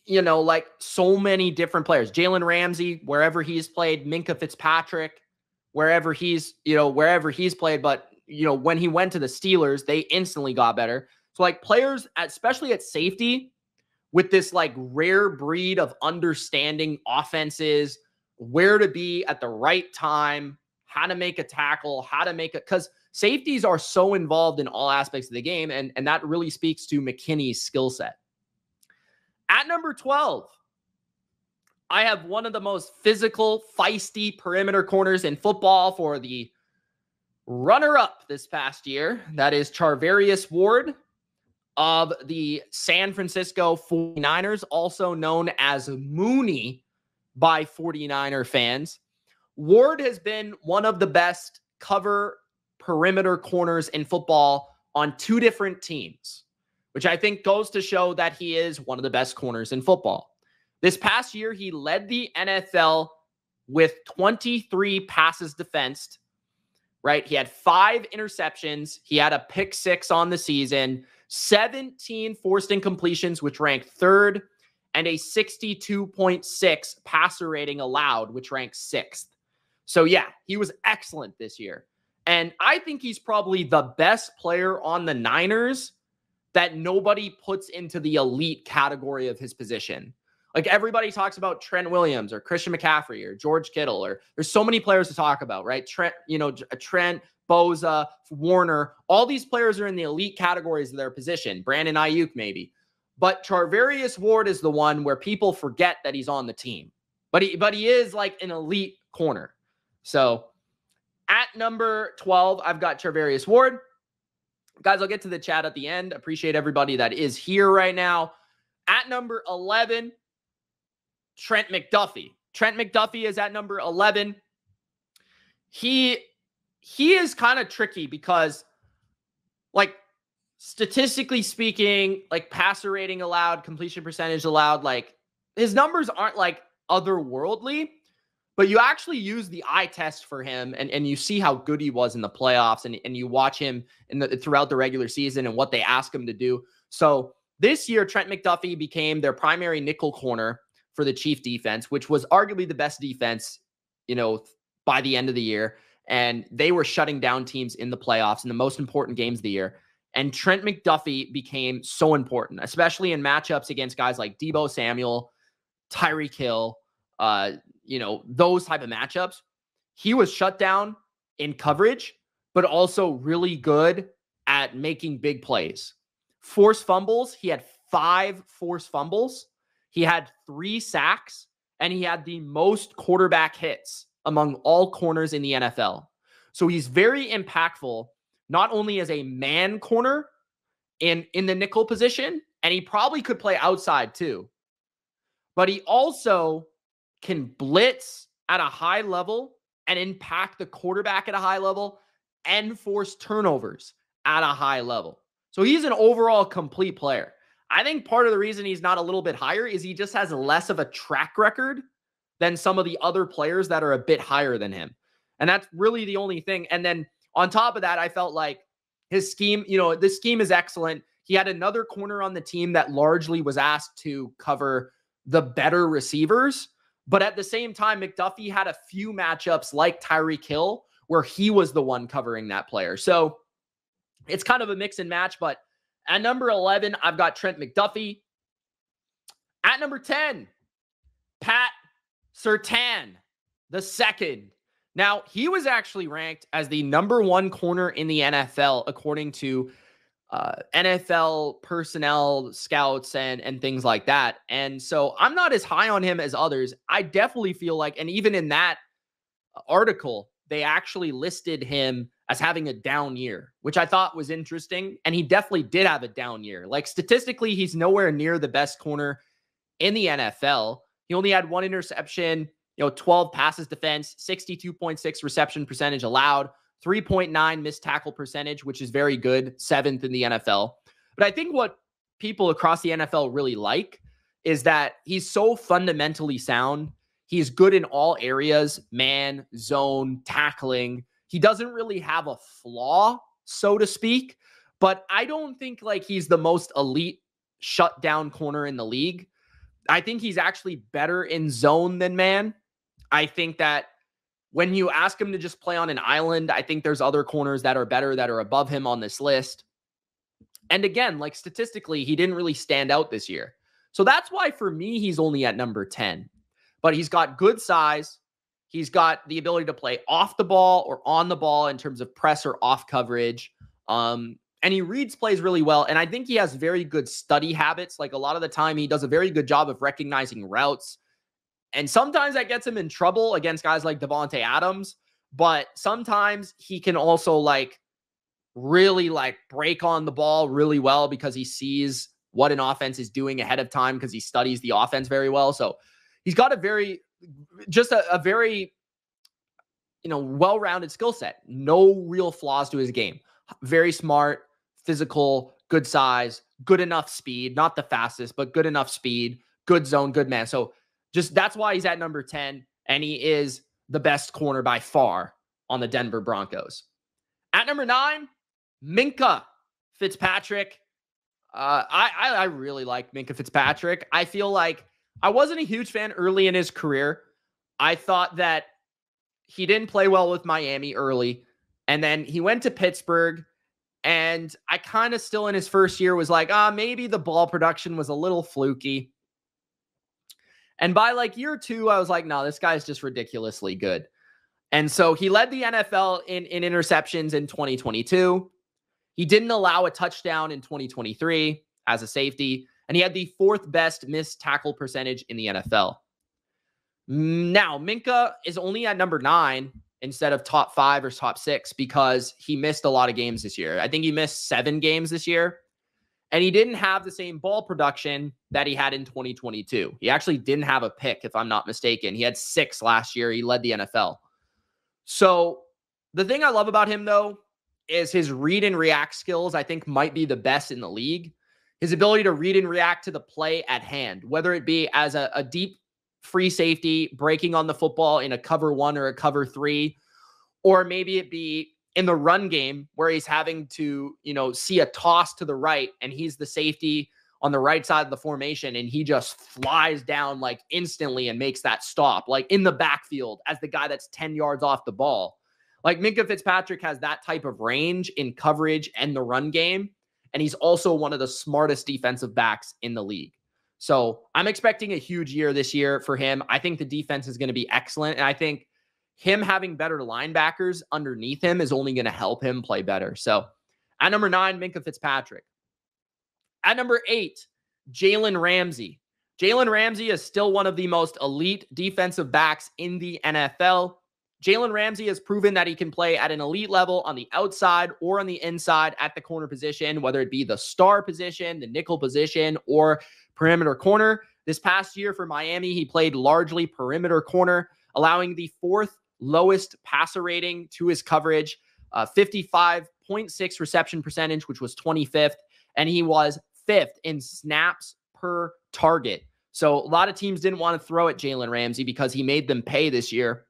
you know, like so many different players. Jalen Ramsey, wherever he's played, Minka Fitzpatrick, wherever he's played. But, you know, when he went to the Steelers, they instantly got better. So like players, especially at safety, with this like rare breed of understanding offenses, where to be at the right time, how to make a tackle, how to make it, because safeties are so involved in all aspects of the game, and that really speaks to McKinney's skill set. At number 12, I have one of the most physical, feisty perimeter corners in football for the runner-up this past year. That is Charvarius Ward of the San Francisco 49ers, also known as Mooney by 49er fans. Ward has been one of the best cover perimeter corners in football on 2 different teams, which I think goes to show that he is one of the best corners in football. This past year, he led the NFL with 23 passes defensed, right? He had 5 interceptions. He had a pick 6 on the season, 17 forced incompletions, which ranked 3rd, and a 62.6 passer rating allowed, which ranked 6th. So yeah, he was excellent this year. And I think he's probably the best player on the Niners that nobody puts into the elite category of his position. Like everybody talks about Trent Williams or Christian McCaffrey or George Kittle, or there's so many players to talk about, right? Trent, Boza, Warner, all these players are in the elite categories of their position. Brandon Ayuk, maybe. But Charvarius Ward is the one where people forget that he's on the team. But he is like an elite corner. So at number 12, I've got Charvarius Ward. Guys, I'll get to the chat at the end. Appreciate everybody that is here right now. At number 11, Trent McDuffie. Trent McDuffie is at number 11. He is kind of tricky because, like, statistically speaking, like passer rating allowed, completion percentage allowed, like his numbers aren't like otherworldly, but you actually use the eye test for him and you see how good he was in the playoffs and you watch him throughout the regular season and what they ask him to do. So this year, Trent McDuffie became their primary nickel corner for the Chief defense, which was arguably the best defense, by the end of the year. And they were shutting down teams in the playoffs in the most important games of the year. And Trent McDuffie became so important, especially in matchups against guys like Deebo Samuel, Tyreek Hill, those type of matchups. He was shut down in coverage, but also really good at making big plays. Forced fumbles. He had 5 forced fumbles. He had 3 sacks, and he had the most quarterback hits among all corners in the NFL. So he's very impactful, not only as a man corner in the nickel position, and he probably could play outside too, but he also can blitz at a high level and impact the quarterback at a high level and force turnovers at a high level. So he's an overall complete player. I think part of the reason he's not a little bit higher is he just has less of a track record than some of the other players that are a bit higher than him. And that's really the only thing. And then on top of that, I felt like his scheme, this scheme is excellent. He had another corner on the team that largely was asked to cover the better receivers. But at the same time, McDuffie had a few matchups like Tyreek Hill where he was the one covering that player. So it's kind of a mix and match. But at number 11, I've got Trent McDuffie. At number 10, Pat Surtain II. Now, he was actually ranked as the number 1 corner in the NFL, according to NFL personnel scouts and things like that. And so I'm not as high on him as others. I definitely feel like, and even in that article, they actually listed him as having a down year, which I thought was interesting. And he definitely did have a down year. Like statistically, he's nowhere near the best corner in the NFL. He only had 1 interception, 12 passes defense, 62.6 reception percentage allowed, 3.9 missed tackle percentage, which is very good, 7th in the NFL. But I think what people across the NFL really like is that he's so fundamentally sound. He's good in all areas, man, zone, tackling. He doesn't really have a flaw, so to speak, but I don't think like he's the most elite shutdown corner in the league. I think he's actually better in zone than man. I think that when you ask him to just play on an island, I think there's other corners that are better, that are above him on this list. And again, like statistically, he didn't really stand out this year. So that's why for me, he's only at number 10. But he's got good size. He's got the ability to play off the ball or on the ball in terms of press or off coverage. And he reads plays really well. And I think he has very good study habits. Like a lot of the time, he does a very good job of recognizing routes. And sometimes that gets him in trouble against guys like Devontae Adams. But sometimes he can also really break on the ball really well because he sees what an offense is doing ahead of time because he studies the offense very well. So he's got a very well-rounded skill set. No real flaws to his game. Very smart, physical, good size, good enough speed. Not the fastest, but good enough speed, good zone, good man. So just that's why he's at number 10, and he is the best corner by far on the Denver Broncos. At number 9, Minkah Fitzpatrick. I really like Minkah Fitzpatrick. I feel like I wasn't a huge fan early in his career. I thought that he didn't play well with Miami early, and then he went to Pittsburgh, and I kind of still in his first year was like, maybe the ball production was a little fluky. And by like year 2, I was like, no, this guy's just ridiculously good. And so he led the NFL in interceptions in 2022. He didn't allow a touchdown in 2023 as a safety, and he had the 4th best missed tackle percentage in the NFL. Now, Minkah is only at number 9 instead of top 5 or top 6 because he missed a lot of games this year. I think he missed 7 games this year, and he didn't have the same ball production that he had in 2022. He actually didn't have a pick, if I'm not mistaken. He had 6 last year. He led the NFL. So the thing I love about him, though, is his read and react skills, I think, might be the best in the league. His ability to read and react to the play at hand, whether it be as a deep free safety breaking on the football in a cover 1 or a cover 3, or maybe it be in the run game where he's having to, see a toss to the right and he's the safety on the right side of the formation and he just flies down like instantly and makes that stop, like in the backfield as the guy that's 10 yards off the ball. Like Minkah Fitzpatrick has that type of range in coverage and the run game. And he's also one of the smartest defensive backs in the league. So I'm expecting a huge year this year for him. I think the defense is going to be excellent. And I think him having better linebackers underneath him is only going to help him play better. So at number 9, Minkah Fitzpatrick. At number 8, Jalen Ramsey. Jalen Ramsey is still one of the most elite defensive backs in the NFL. Jalen Ramsey has proven that he can play at an elite level on the outside or on the inside at the corner position, whether it be the star position, the nickel position, or perimeter corner. This past year for Miami, he played largely perimeter corner, allowing the 4th lowest passer rating to his coverage, 55.6 reception percentage, which was 25th, and he was 5th in snaps per target. So a lot of teams didn't want to throw at Jalen Ramsey because he made them pay this year.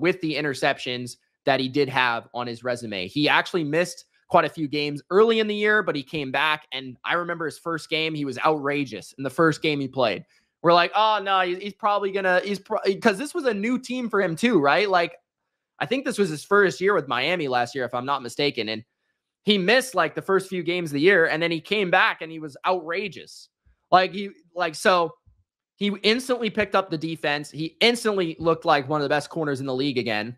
With the interceptions that he did have on his resume. He actually missed quite a few games early in the year, but he came back. And I remember his first game, he was outrageous in the first game he played. We're like, oh no, he's probably gonna, because this was a new team for him too, right? Like, I think this was his first year with Miami last year, if I'm not mistaken. And he missed like the first few games of the year. And then he came back and he was outrageous. So he instantly picked up the defense. He instantly looked like one of the best corners in the league again.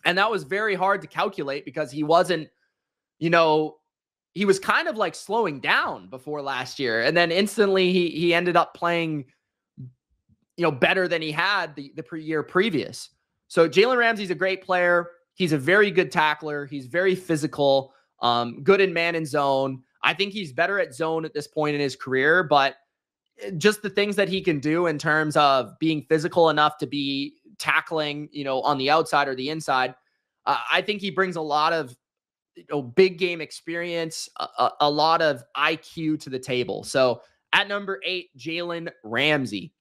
And that was very hard to calculate because he wasn't, he was kind of like slowing down before last year. And then instantly he ended up playing, better than he had the year previous. So Jalen Ramsey's a great player. He's a very good tackler. He's very physical, good in man and zone. I think he's better at zone at this point in his career, but just the things that he can do in terms of being physical enough to be tackling, on the outside or the inside. I think he brings a lot of big game experience, a lot of IQ to the table. So at number 8, Jalen Ramsey.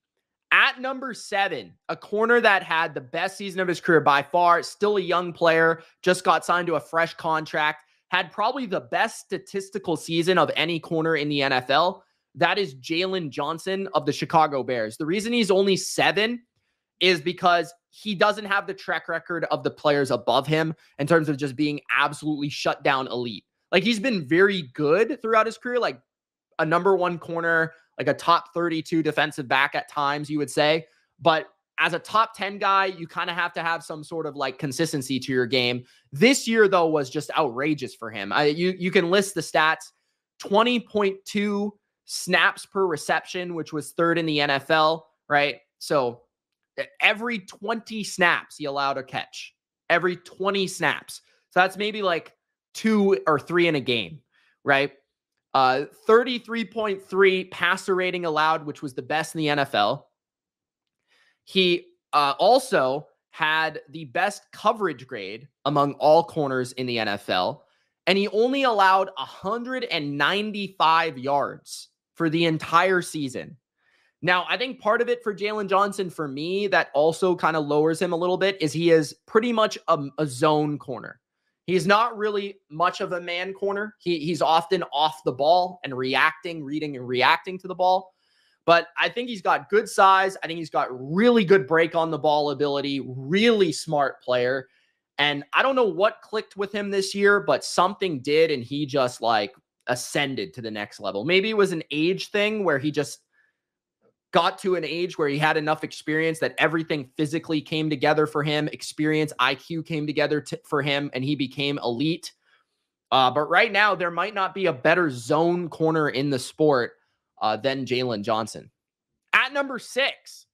At number 7, a corner that had the best season of his career by far, still a young player, just got signed to a fresh contract, had probably the best statistical season of any corner in the NFL. That is Jalen Johnson of the Chicago Bears. The reason he's only 7 is because he doesn't have the track record of the players above him in terms of just being absolutely shut down elite. Like, he's been very good throughout his career, like a number 1 corner, like a top 32 defensive back at times, you would say. But as a top 10 guy, you kind of have to have some sort of like consistency to your game. This year, though, was just outrageous for him. You can list the stats: 20.2 snaps per reception, which was 3rd in the NFL, right? So every 20 snaps he allowed a catch, every 20 snaps. So that's maybe like 2 or 3 in a game, right? 33.3 passer rating allowed, which was the best in the NFL. He also had the best coverage grade among all corners in the NFL, and he only allowed 195 yards for the entire season. Now, I think part of it for Jalen Johnson, for me, that also kind of lowers him a little bit, is he is pretty much a zone corner. He's not really much of a man corner. He's often off the ball and reading and reacting to the ball. But I think he's got good size. I think he's got really good break on the ball ability, really smart player. And I don't know what clicked with him this year, but something did, and he just like ascended to the next level. Maybe it was an age thing where he just got to an age where he had enough experience that everything physically came together for him. Experience, IQ came together for him, and he became elite. But right now, there might not be a better zone corner in the sport than Jalen Johnson. At number 6,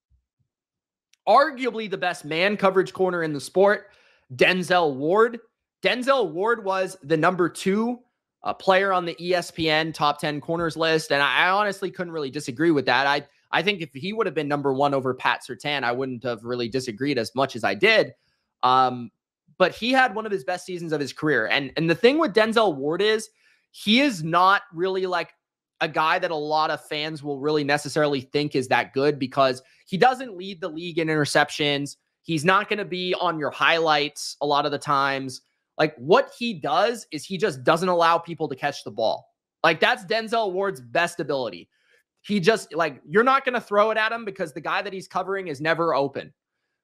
arguably the best man coverage corner in the sport, Denzel Ward. Denzel Ward was the number 2 player on the ESPN top 10 corners list, and I honestly couldn't really disagree with that. I think if he would have been number 1 over Pat Surtain, I wouldn't have really disagreed as much as I did. But he had one of his best seasons of his career. And the thing with Denzel Ward is he is not really like a guy that a lot of fans will really necessarily think is that good, because he doesn't lead the league in interceptions. He's not going to be on your highlights a lot of the times. Like, what he does is he just doesn't allow people to catch the ball. Like, that's Denzel Ward's best ability. He just, like, you're not going to throw it at him because the guy that he's covering is never open.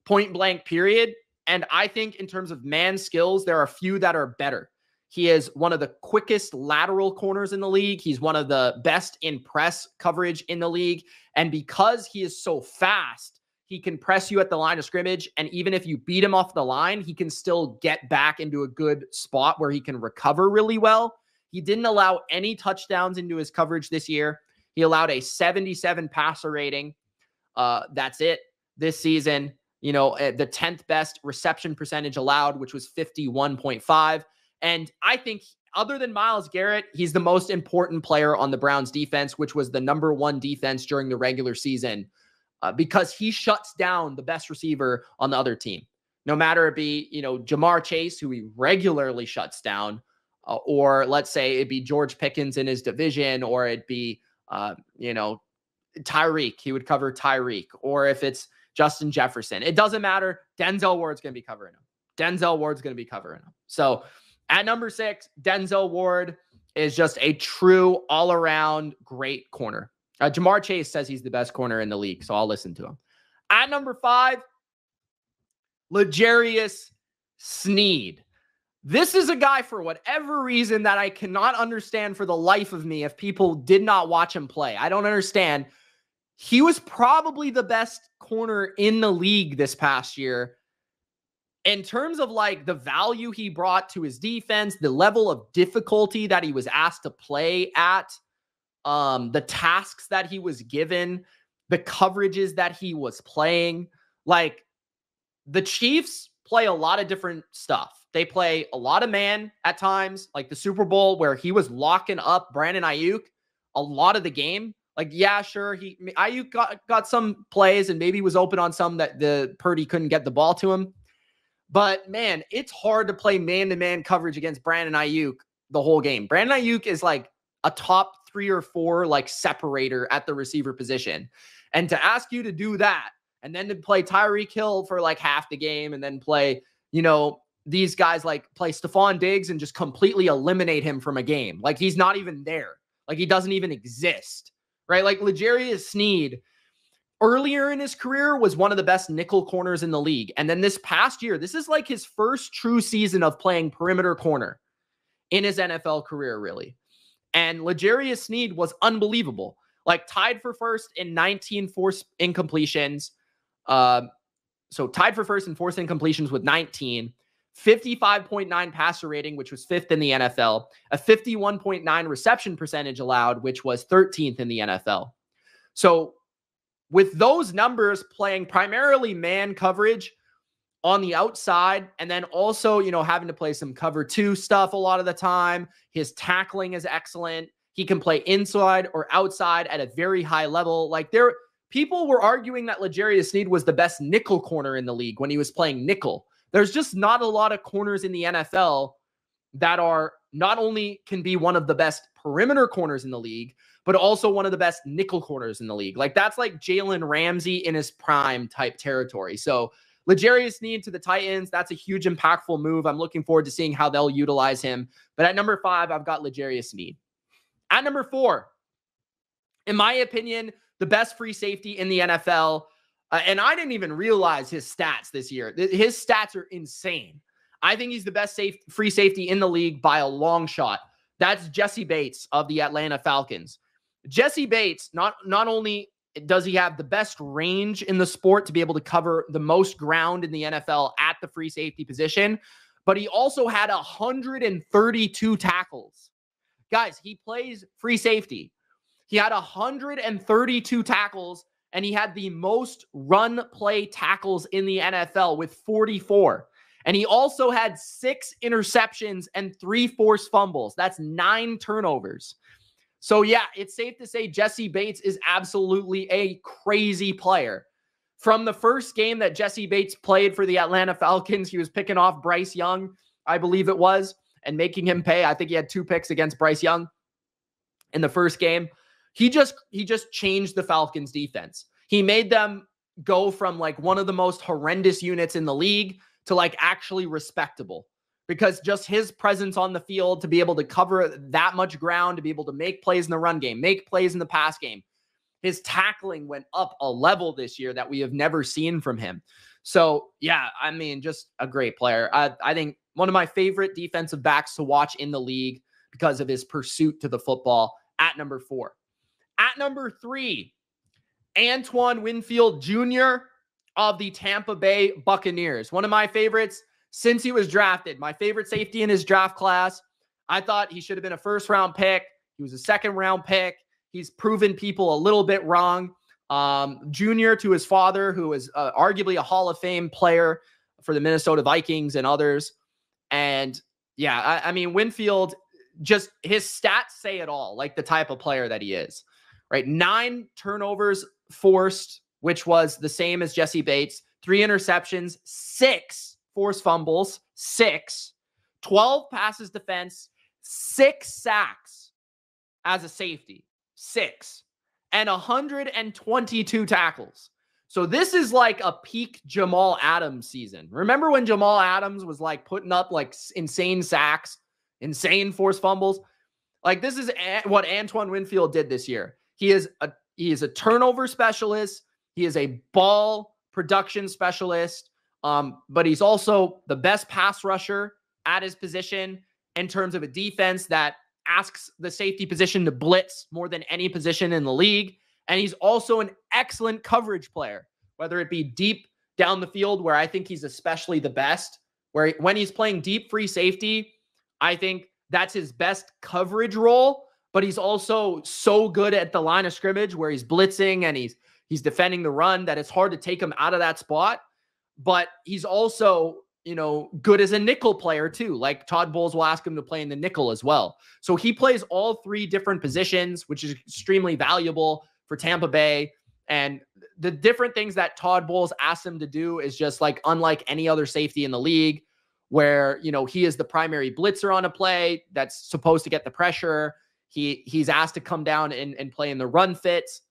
Point blank, period. And I think in terms of man skills, there are a few that are better. He is one of the quickest lateral corners in the league. He's one of the best in press coverage in the league. And because he is so fast, he can press you at the line of scrimmage. And even if you beat him off the line, he can still get back into a good spot where he can recover really well. He didn't allow any touchdowns into his coverage this year. He allowed a 77 passer rating. That's it this season. You know, the 10th best reception percentage allowed, which was 51.5. And I think other than Myles Garrett, he's the most important player on the Browns defense, which was the number 1 defense during the regular season, because he shuts down the best receiver on the other team. No matter it be, you know, Jamar Chase, who he regularly shuts down, or let's say it'd be George Pickens in his division, or it'd be, you know, Tyreek. He would cover Tyreek. Or if it's Justin Jefferson, it doesn't matter. Denzel Ward's going to be covering him. Denzel Ward's going to be covering him. So at number 6, Denzel Ward is just a true all-around great corner. Jamar Chase says he's the best corner in the league, so I'll listen to him. At number 5, L'Jarius Sneed. This is a guy, for whatever reason, that I cannot understand for the life of me if people did not watch him play. I don't understand. He was probably the best corner in the league this past year. In terms of like the value he brought to his defense, the level of difficulty that he was asked to play at, the tasks that he was given, the coverages that he was playing, like the Chiefs play a lot of different stuff. They play a lot of man at times, like the Super Bowl where he was locking up Brandon Ayuk a lot of the game. Like, yeah, sure, Ayuk got some plays and maybe was open on some that the Purdy couldn't get the ball to him. But, man, it's hard to play man-to-man coverage against Brandon Ayuk the whole game. Brandon Ayuk is like a top 3 or 4 like separator at the receiver position. And to ask you to do that and then to play Tyreek Hill for like half the game and then play, you know, these guys like play Stephon Diggs and just completely eliminate him from a game. Like, he's not even there. Like, he doesn't even exist, right? Like, L'Jarius Sneed earlier in his career was one of the best nickel corners in the league. And then this past year, this is like his first true season of playing perimeter corner in his NFL career, really. And L'Jarius Sneed was unbelievable. Like, tied for first in 19 forced incompletions. So tied for first in forced incompletions with 19. 55.9 passer rating, which was 5th in the NFL. A 51.9 reception percentage allowed, which was 13th in the NFL. So with those numbers, playing primarily man coverage on the outside, and then also, you know, having to play some cover 2 stuff a lot of the time. His tackling is excellent. He can play inside or outside at a very high level. Like, people were arguing that L'Jarius Sneed was the best nickel corner in the league when he was playing nickel. There's just not a lot of corners in the NFL that are not only can be one of the best perimeter corners in the league, but also one of the best nickel corners in the league. Like, that's like Jalen Ramsey in his prime type territory. So L'Jarius Sneed to the Titans, that's a huge impactful move. I'm looking forward to seeing how they'll utilize him. But at number 5, I've got L'Jarius Sneed. At number 4, in my opinion, the best free safety in the NFL. And I didn't even realize his stats this year. His stats are insane. I think he's the best free safety in the league by a long shot. That's Jessie Bates of the Atlanta Falcons. Jessie Bates, not only does he have the best range in the sport to be able to cover the most ground in the NFL at the free safety position, but he also had 132 tackles. Guys, he plays free safety. He had 132 tackles, and he had the most run play tackles in the NFL with 44. And he also had 6 interceptions and 3 forced fumbles. That's 9 turnovers. So yeah, it's safe to say Jessie Bates is absolutely a crazy player. From the first game that Jessie Bates played for the Atlanta Falcons, he was picking off Bryce Young, I believe it was, and making him pay. I think he had 2 picks against Bryce Young in the first game. He just changed the Falcons defense. He made them go from like one of the most horrendous units in the league to like actually respectable, because just his presence on the field to be able to cover that much ground, to be able to make plays in the run game, make plays in the pass game. His tackling went up a level this year that we have never seen from him. So yeah, I mean, just a great player. I think one of my favorite defensive backs to watch in the league because of his pursuit to the football at number 4. At number 3, Antoine Winfield Jr. of the Tampa Bay Buccaneers. One of my favorites since he was drafted. My favorite safety in his draft class. I thought he should have been a first-round pick. He was a second-round pick. He's proven people a little bit wrong. Junior to his father, who is arguably a Hall of Fame player for the Minnesota Vikings and others. And yeah, I mean, Winfield, just his stats say it all, like the type of player that he is, right? 9 turnovers forced, which was the same as Jessie Bates, 3 interceptions, 6 forced fumbles, 6, 12 passes defense, 6 sacks as a safety, 6, and 122 tackles. So this is like a peak Jamal Adams season. Remember when Jamal Adams was like putting up like insane sacks, insane forced fumbles? Like this is what Antoine Winfield did this year. He is a turnover specialist. He is a ball production specialist. But he's also the best pass rusher at his position in terms of a defense that asks the safety position to blitz more than any position in the league. And he's also an excellent coverage player, whether it be deep down the field, where I think he's especially the best, where when he's playing deep free safety, I think that's his best coverage role. But he's also so good at the line of scrimmage where he's blitzing and he's defending the run that it's hard to take him out of that spot. But he's also, good as a nickel player too. Like Todd Bowles will ask him to play in the nickel as well. So he plays all 3 different positions, which is extremely valuable for Tampa Bay. And the different things that Todd Bowles asks him to do is just like unlike any other safety in the league, where, he is the primary blitzer on a play that's supposed to get the pressure. He's asked to come down and play in the run fits.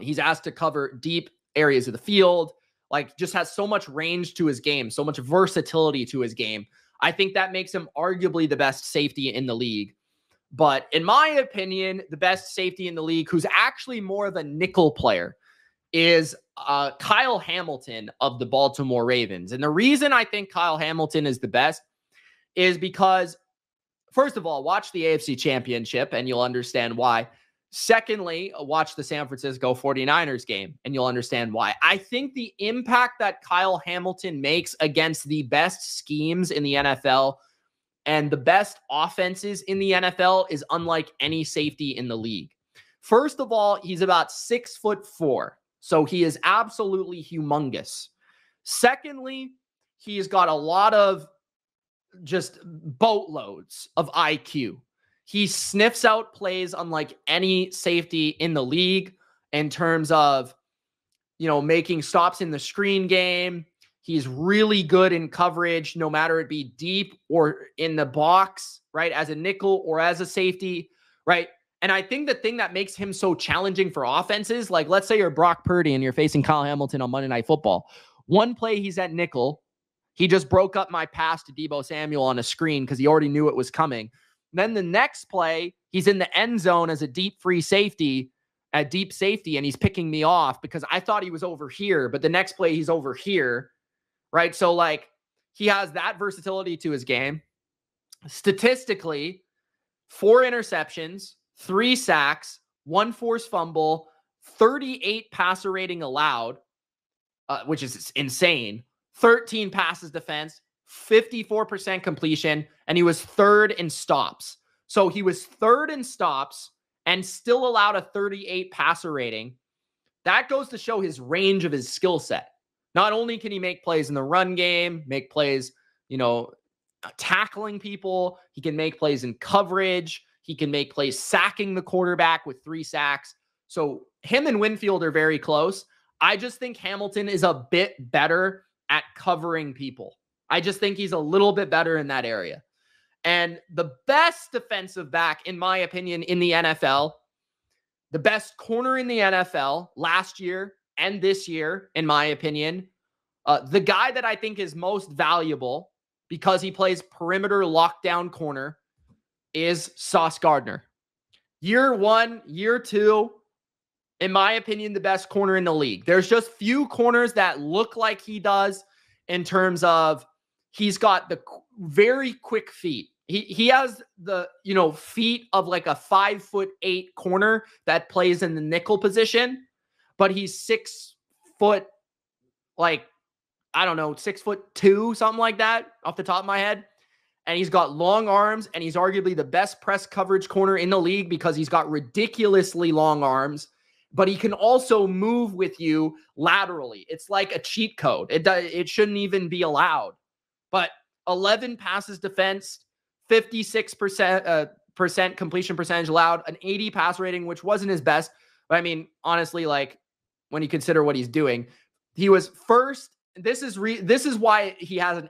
He's asked to cover deep areas of the field. Like just has so much range to his game, so much versatility to his game. I think that makes him arguably the best safety in the league. But in my opinion, the best safety in the league, who's actually more of a nickel player, is Kyle Hamilton of the Baltimore Ravens. And the reason I think Kyle Hamilton is the best is because, first of all, watch the AFC Championship and you'll understand why. Secondly, watch the San Francisco 49ers game and you'll understand why. I think the impact that Kyle Hamilton makes against the best schemes in the NFL and the best offenses in the NFL is unlike any safety in the league. First of all, he's about 6'4", so he is absolutely humongous. Secondly, he's got a lot of just boatloads of IQ. He sniffs out plays unlike any safety in the league in terms of, making stops in the screen game. He's really good in coverage, no matter it be deep or in the box, right? As a nickel or as a safety, right? And I think the thing that makes him so challenging for offenses, like let's say you're Brock Purdy and you're facing Kyle Hamilton on Monday Night Football. One play, he's at nickel. He just broke up my pass to Deebo Samuel on a screen because he already knew it was coming. Then the next play, he's in the end zone as a deep safety, and he's picking me off because I thought he was over here, but the next play, he's over here, right? So, like, he has that versatility to his game. Statistically, 4 interceptions, 3 sacks, 1 forced fumble, 38 passer rating allowed, which is insane. 13 passes defense, 54% completion, and he was 3rd in stops. So he was 3rd in stops and still allowed a 38 passer rating. That goes to show his range of his skill set. Not only can he make plays in the run game, make plays, tackling people, he can make plays in coverage, he can make plays sacking the quarterback with 3 sacks. So him and Winfield are very close. I just think Hamilton is a bit better at covering people. I just think he's a little bit better in that area. And the best defensive back, in my opinion, in the NFL, the best corner in the NFL last year and this year, in my opinion, the guy that I think is most valuable because he plays perimeter lockdown corner is Sauce Gardner. Year 1, year 2, in my opinion, the best corner in the league. There's just few corners that look like he does in terms of he's got the very quick feet. He has the, feet of like a 5'8" corner that plays in the nickel position, but he's 6 foot, 6'2", something like that off the top of my head. And he's got long arms, and he's arguably the best press coverage corner in the league because he's got ridiculously long arms, but he can also move with you laterally. It's like a cheat code. It shouldn't even be allowed. But 11 passes defense, 56% completion percentage allowed, an 80 pass rating, which wasn't his best. But I mean, honestly, when you consider what he's doing, he was first. This is why he has an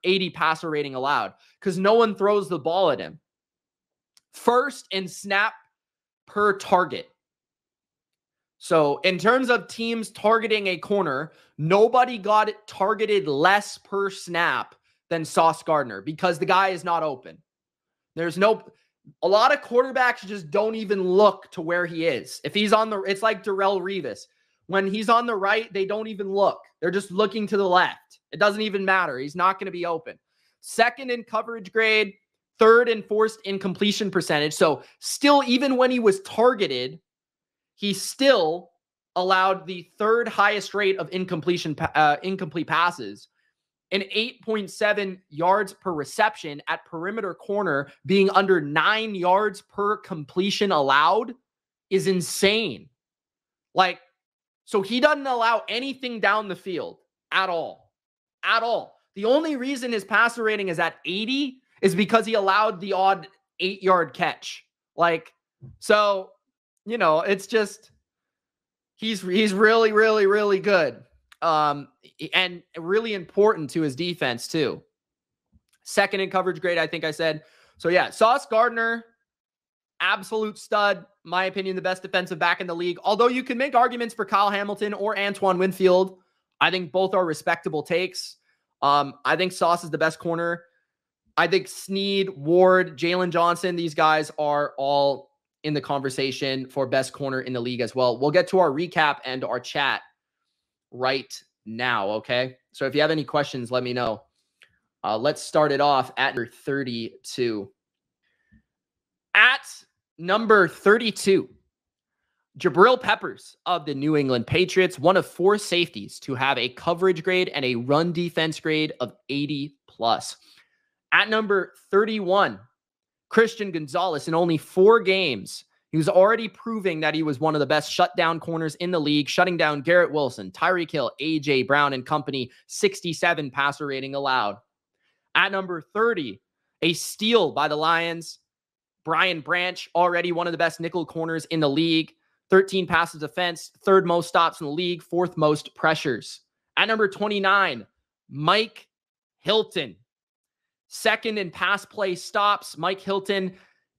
80 passer rating allowed, because no one throws the ball at him. First in snap per target. So in terms of teams targeting a corner, nobody got it targeted less per snap than Sauce Gardner because the guy is not open. A lot of quarterbacks just don't even look to where he is. If he's it's like Darrelle Revis. When he's on the right, they don't even look. They're just looking to the left. It doesn't even matter. He's not going to be open. 2nd in coverage grade, 3rd in forced incompletion percentage. So still, even when he was targeted, he still allowed the 3rd highest rate of incomplete passes, and 8.7 yards per reception at perimeter corner, being under 9 yards per completion allowed is insane. So he doesn't allow anything down the field at all. At all. The only reason his passer rating is at 80 is because he allowed the odd 8-yard catch. It's just, he's really, really, really good. And really important to his defense too. 2nd in coverage grade, I think I said. So yeah, Sauce Gardner, absolute stud. My opinion, the best defensive back in the league. Although you can make arguments for Kyle Hamilton or Antoine Winfield. I think both are respectable takes. I think Sauce is the best corner. I think Snead, Ward, Jalen Johnson, these guys are all in the conversation for best corner in the league as well. We'll get to our recap and our chat right now, okay? So if you have any questions, let me know. Let's start it off at number 32. At number 32, Jabril Peppers of the New England Patriots, one of 4 safeties to have a coverage grade and a run defense grade of 80+. At number 31, Christian Gonzalez, in only 4 games, he was already proving that he was one of the best shutdown corners in the league, shutting down Garrett Wilson, Tyreek Hill, A.J. Brown and company, 67 passer rating allowed. At number 30, a steal by the Lions, Brian Branch, already one of the best nickel corners in the league, 13 passes defense, 3rd most stops in the league, 4th most pressures. At number 29, Mike Hilton, 2nd in pass play stops. Mike Hilton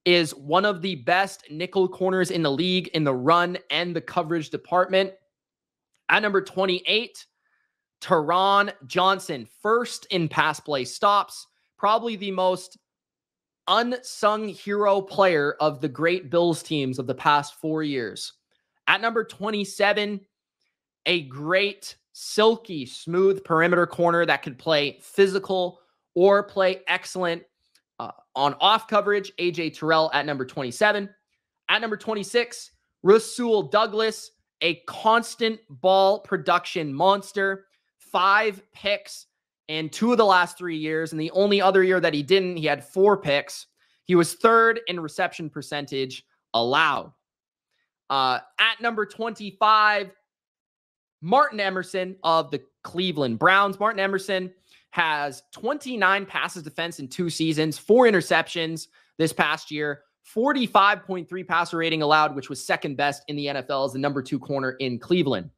is one of the best nickel corners in the league in the run and the coverage department. At number 28, Teron Johnson, first in pass play stops, probably the most unsung hero player of the great Bills teams of the past 4 years. At number 27, a great, silky, smooth perimeter corner that could play physical or play excellent on off coverage, AJ Terrell at number 27. At number 26, Rasul Douglas, a constant ball production monster, 5 picks in 2 of the last 3 years. And the only other year that he didn't, he had 4 picks. He was 3rd in reception percentage allowed. At number 25, Martin Emerson of the Cleveland Browns. Martin Emerson has 29 passes defense in 2 seasons, 4 interceptions this past year, 45.3 passer rating allowed, which was 2nd best in the NFL as the number 2 corner in Cleveland.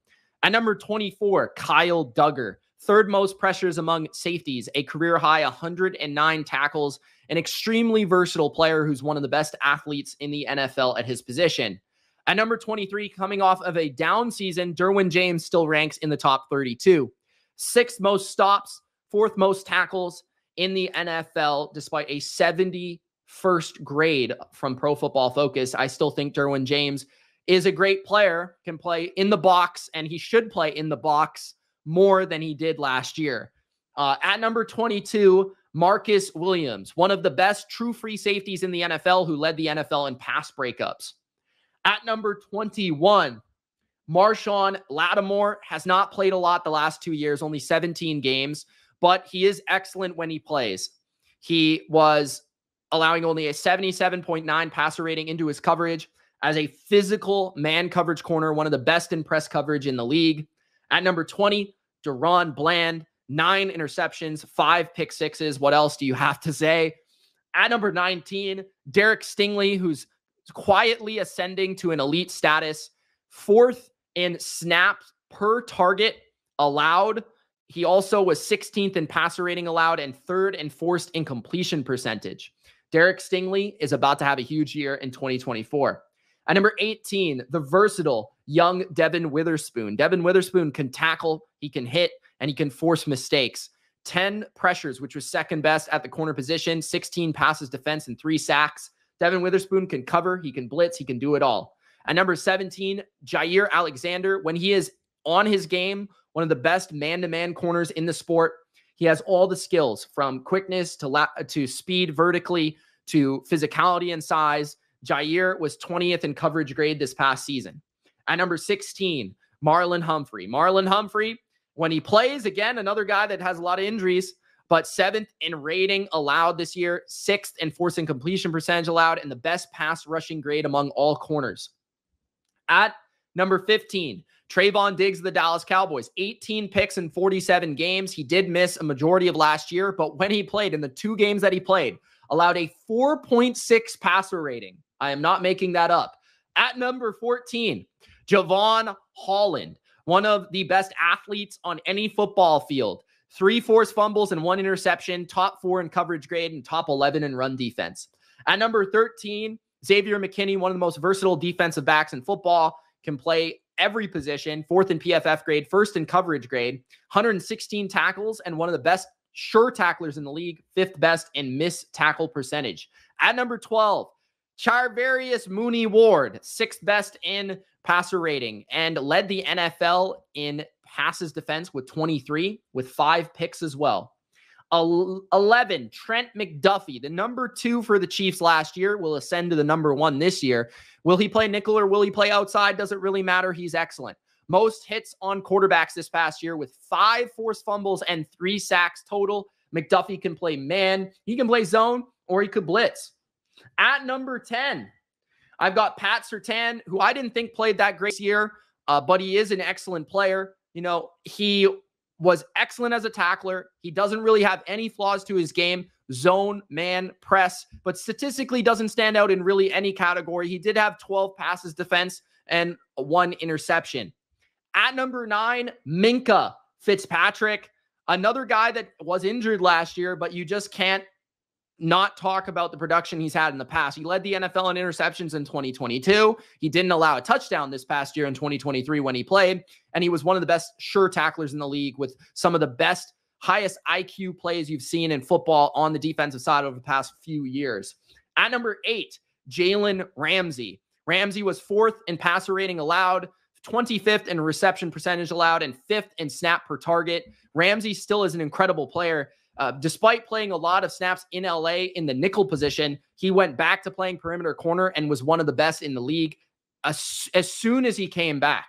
At number 24, Kyle Duggar, 3rd most pressures among safeties, a career high 109 tackles, an extremely versatile player who's one of the best athletes in the NFL at his position. At number 23, coming off of a down season, Derwin James still ranks in the top 32. 6th most stops, 4th most tackles in the NFL, despite a 71st grade from Pro Football Focus. I still think Derwin James is a great player, can play in the box, and he should play in the box more than he did last year. At number 22, Marcus Williams, one of the best true free safeties in the NFL, who led the NFL in pass breakups. At number 21, Marshawn Lattimore has not played a lot the last 2 years, only 17 games, but he is excellent when he plays. He was allowing only a 77.9 passer rating into his coverage as a physical man coverage corner, one of the best in press coverage in the league. At number 20, Deron Bland, 9 interceptions, 5 pick sixes. What else do you have to say? At number 19, Derek Stingley, who's quietly ascending to an elite status, 4th in snaps per target allowed. He also was 16th in passer rating allowed and 3rd in forced incompletion percentage. Derek Stingley is about to have a huge year in 2024. At number 18, the versatile young Devin Witherspoon. Devin Witherspoon can tackle, he can hit, and he can force mistakes. 10 pressures, which was 2nd best at the corner position, 16 passes defense, and 3 sacks. Devin Witherspoon can cover, he can blitz, he can do it all. At number 17, Jair Alexander, when he is on his game, one of the best man-to-man corners in the sport. He has all the skills from quickness to speed vertically to physicality and size. Jair was 20th in coverage grade this past season. At number 16, Marlon Humphrey. Marlon Humphrey, when he plays, again, another guy that has a lot of injuries, but 7th in rating allowed this year, 6th in forcing completion percentage allowed, and the best pass rushing grade among all corners. At number 15, Trayvon Diggs of the Dallas Cowboys, 18 picks in 47 games. He did miss a majority of last year, but when he played, in the 2 games that he played, allowed a 4.6 passer rating. I am not making that up. At number 14, Javon Holland, one of the best athletes on any football field. 3 forced fumbles and 1 interception, top 4 in coverage grade, and top 11 in run defense. At number 13, Xavier McKinney, one of the most versatile defensive backs in football, can play every position, 4th in PFF grade, 1st in coverage grade, 116 tackles, and one of the best sure tacklers in the league, 5th best in missed tackle percentage. At number 12, Charvarius Mooney-Ward, 6th best in passer rating, and led the NFL in passes defense with 23, with 5 picks as well. 11, Trent McDuffie, the number 2 for the Chiefs last year, will ascend to the number 1 this year. Will he play nickel or will he play outside? Doesn't really matter. He's excellent. Most hits on quarterbacks this past year with 5 forced fumbles and 3 sacks total. McDuffie can play man, he can play zone, or he could blitz. At number 10, I've got Pat Surtain, who I didn't think played that great this year, but he is an excellent player. You know, he was excellent as a tackler. He doesn't really have any flaws to his game, zone, man, press, but statistically doesn't stand out in really any category. He did have 12 passes defense and 1 interception. At number 9, Minkah Fitzpatrick, another guy that was injured last year, but you just can't not talk about the production he's had in the past. He led the NFL in interceptions in 2022. He didn't allow a touchdown this past year in 2023 when he played. And he was one of the best sure tacklers in the league with some of the best, highest IQ plays you've seen in football on the defensive side over the past few years. At number 8, Jalen Ramsey. Ramsey was 4th in passer rating allowed, 25th in reception percentage allowed, and 5th in snap per target. Ramsey still is an incredible player. Despite playing a lot of snaps in LA in the nickel position, he went back to playing perimeter corner and was one of the best in the league as soon as he came back.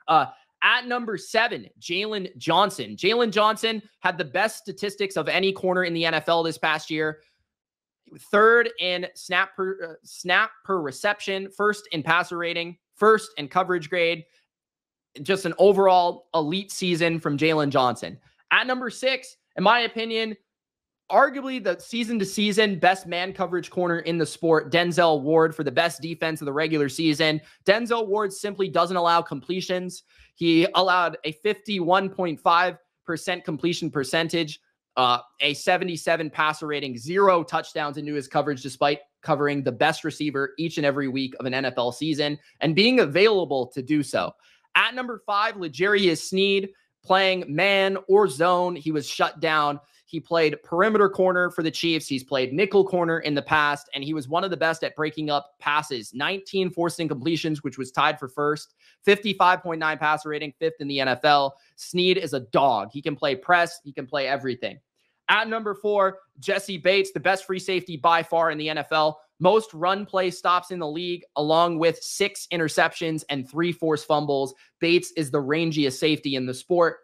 At number 7, Jalen Johnson. Jalen Johnson had the best statistics of any corner in the NFL this past year. 3rd in snap per reception, 1st in passer rating, 1st in coverage grade. Just an overall elite season from Jalen Johnson. At number 6, in my opinion, arguably the season-to-season best man coverage corner in the sport, Denzel Ward, for the best defense of the regular season. Denzel Ward simply doesn't allow completions. He allowed a 51.5% completion percentage, a 77 passer rating, 0 touchdowns into his coverage despite covering the best receiver each and every week of an NFL season and being available to do so. At number 5, L'Jarius Sneed, playing man or zone. He was shut down. He played perimeter corner for the Chiefs. He's played nickel corner in the past, and he was one of the best at breaking up passes. 19 forced incompletions, which was tied for 1st. 55.9 passer rating, 5th in the NFL. Sneed is a dog. He can play press. He can play everything. At number 4, Jesse Bates, the best free safety by far in the NFL. Most run play stops in the league, along with 6 interceptions and 3 forced fumbles. Bates is the rangiest safety in the sport.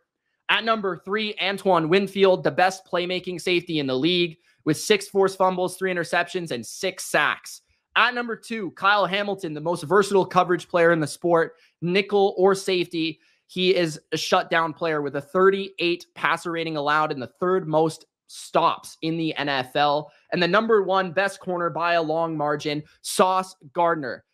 At number 3, Antoine Winfield, the best playmaking safety in the league, with 6 forced fumbles, 3 interceptions, and 6 sacks. At number 2, Kyle Hamilton, the most versatile coverage player in the sport, nickel or safety. He is a shutdown player with a 38 passer rating allowed and the 3rd most stops in the NFL. And the number 1 best corner by a long margin, Sauce Gardner.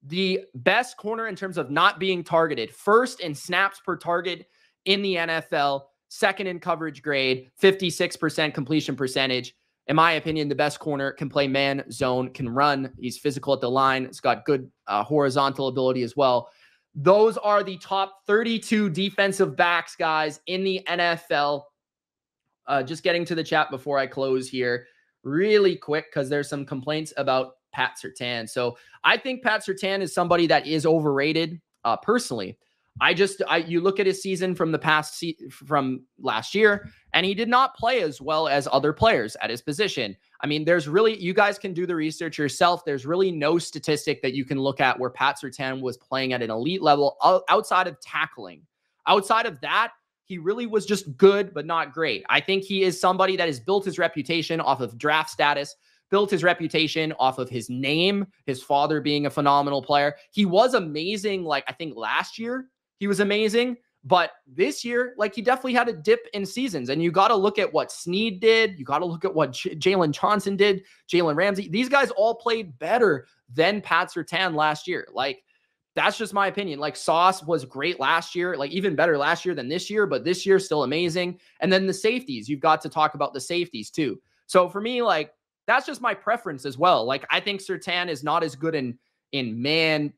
The best corner in terms of not being targeted. 1st in snaps per target in the NFL. 2nd in coverage grade. 56% completion percentage. In my opinion, the best corner, can play man, zone, can run. He's physical at the line. He's got good horizontal ability as well. Those are the top 32 defensive backs, guys, in the NFL. Just getting to the chat before I close here really quick, because there's some complaints about Pat Surtain. So I think Pat Surtain is somebody that is overrated personally. You look at his season from from last year, and he did not play as well as other players at his position. I mean, you guys can do the research yourself. There's really no statistic that you can look at where Pat Surtain was playing at an elite level outside of tackling. Outside of that, he really was just good, but not great. I think he is somebody that has built his reputation off of draft status, built his reputation off of his name, his father being a phenomenal player. He was amazing. Like, I think last year he was amazing, but this year, like, he definitely had a dip in seasons. And you got to look at what Sneed did. You got to look at what Jalen Johnson did, Jalen Ramsey. These guys all played better than Pat Surtain last year. Like, that's just my opinion. Like, Sauce was great last year, like even better last year than this year, but this year still amazing. And then the safeties, you've got to talk about the safeties too. So for me, like, that's just my preference as well. Like, I think Surtain is not as good in man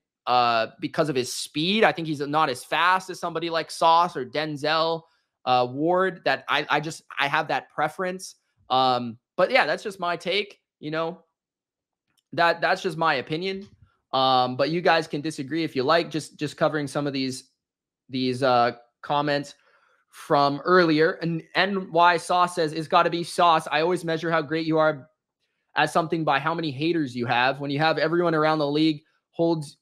because of his speed. I think he's not as fast as somebody like Sauce or Denzel Ward, that I have that preference. But yeah, that's just my take, that's just my opinion. But you guys can disagree if you like. Just covering some of these comments from earlier. And why Sauce says, it's got to be Sauce. I always measure how great you are as something by how many haters you have. When you have everyone around the league holds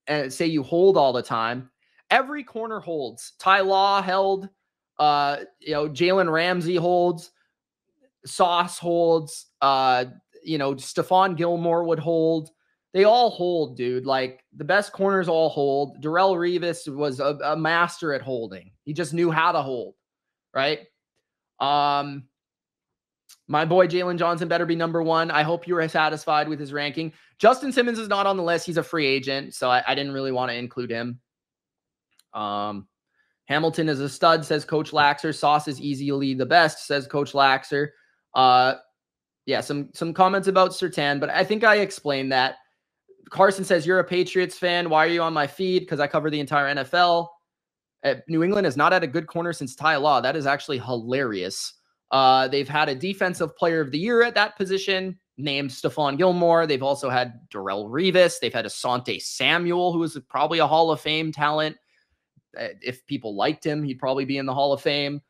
and say you hold all the time, every corner holds. Ty Law held. Jalen Ramsey holds. Sauce holds. Stephon Gilmore would hold. They all hold, dude. Like, the best corners all hold. Darrelle Revis was a master at holding. He just knew how to hold, right? My boy Jalen Johnson better be number 1. I hope you are satisfied with his ranking. Justin Simmons is not on the list. He's a free agent, so I didn't really want to include him. Hamilton is a stud, says Coach Laxer. Sauce is easily the best, says Coach Laxer. Yeah, some comments about Surtain, but I think I explained that. Carson says, you're a Patriots fan. Why are you on my feed? Because I cover the entire NFL. New England has not had a good corner since Ty Law. That is actually hilarious. They've had a defensive player of the year at that position named Stephon Gilmore. They've also had Darrelle Revis. They've had Asante Samuel, who is probably a Hall of Fame talent. If people liked him, he'd probably be in the Hall of Fame.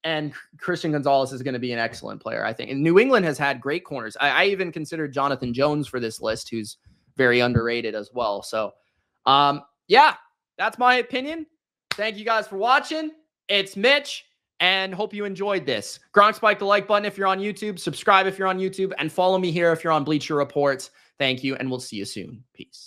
And Christian Gonzalez is going to be an excellent player, I think. And New England has had great corners. I even considered Jonathan Jones for this list, who's very underrated as well. So, yeah, that's my opinion. Thank you guys for watching. It's Mitch, and hope you enjoyed this. Gronk spike the like button if you're on YouTube, subscribe if you're on YouTube, and follow me here if you're on Bleacher Reports. Thank you, and we'll see you soon. Peace.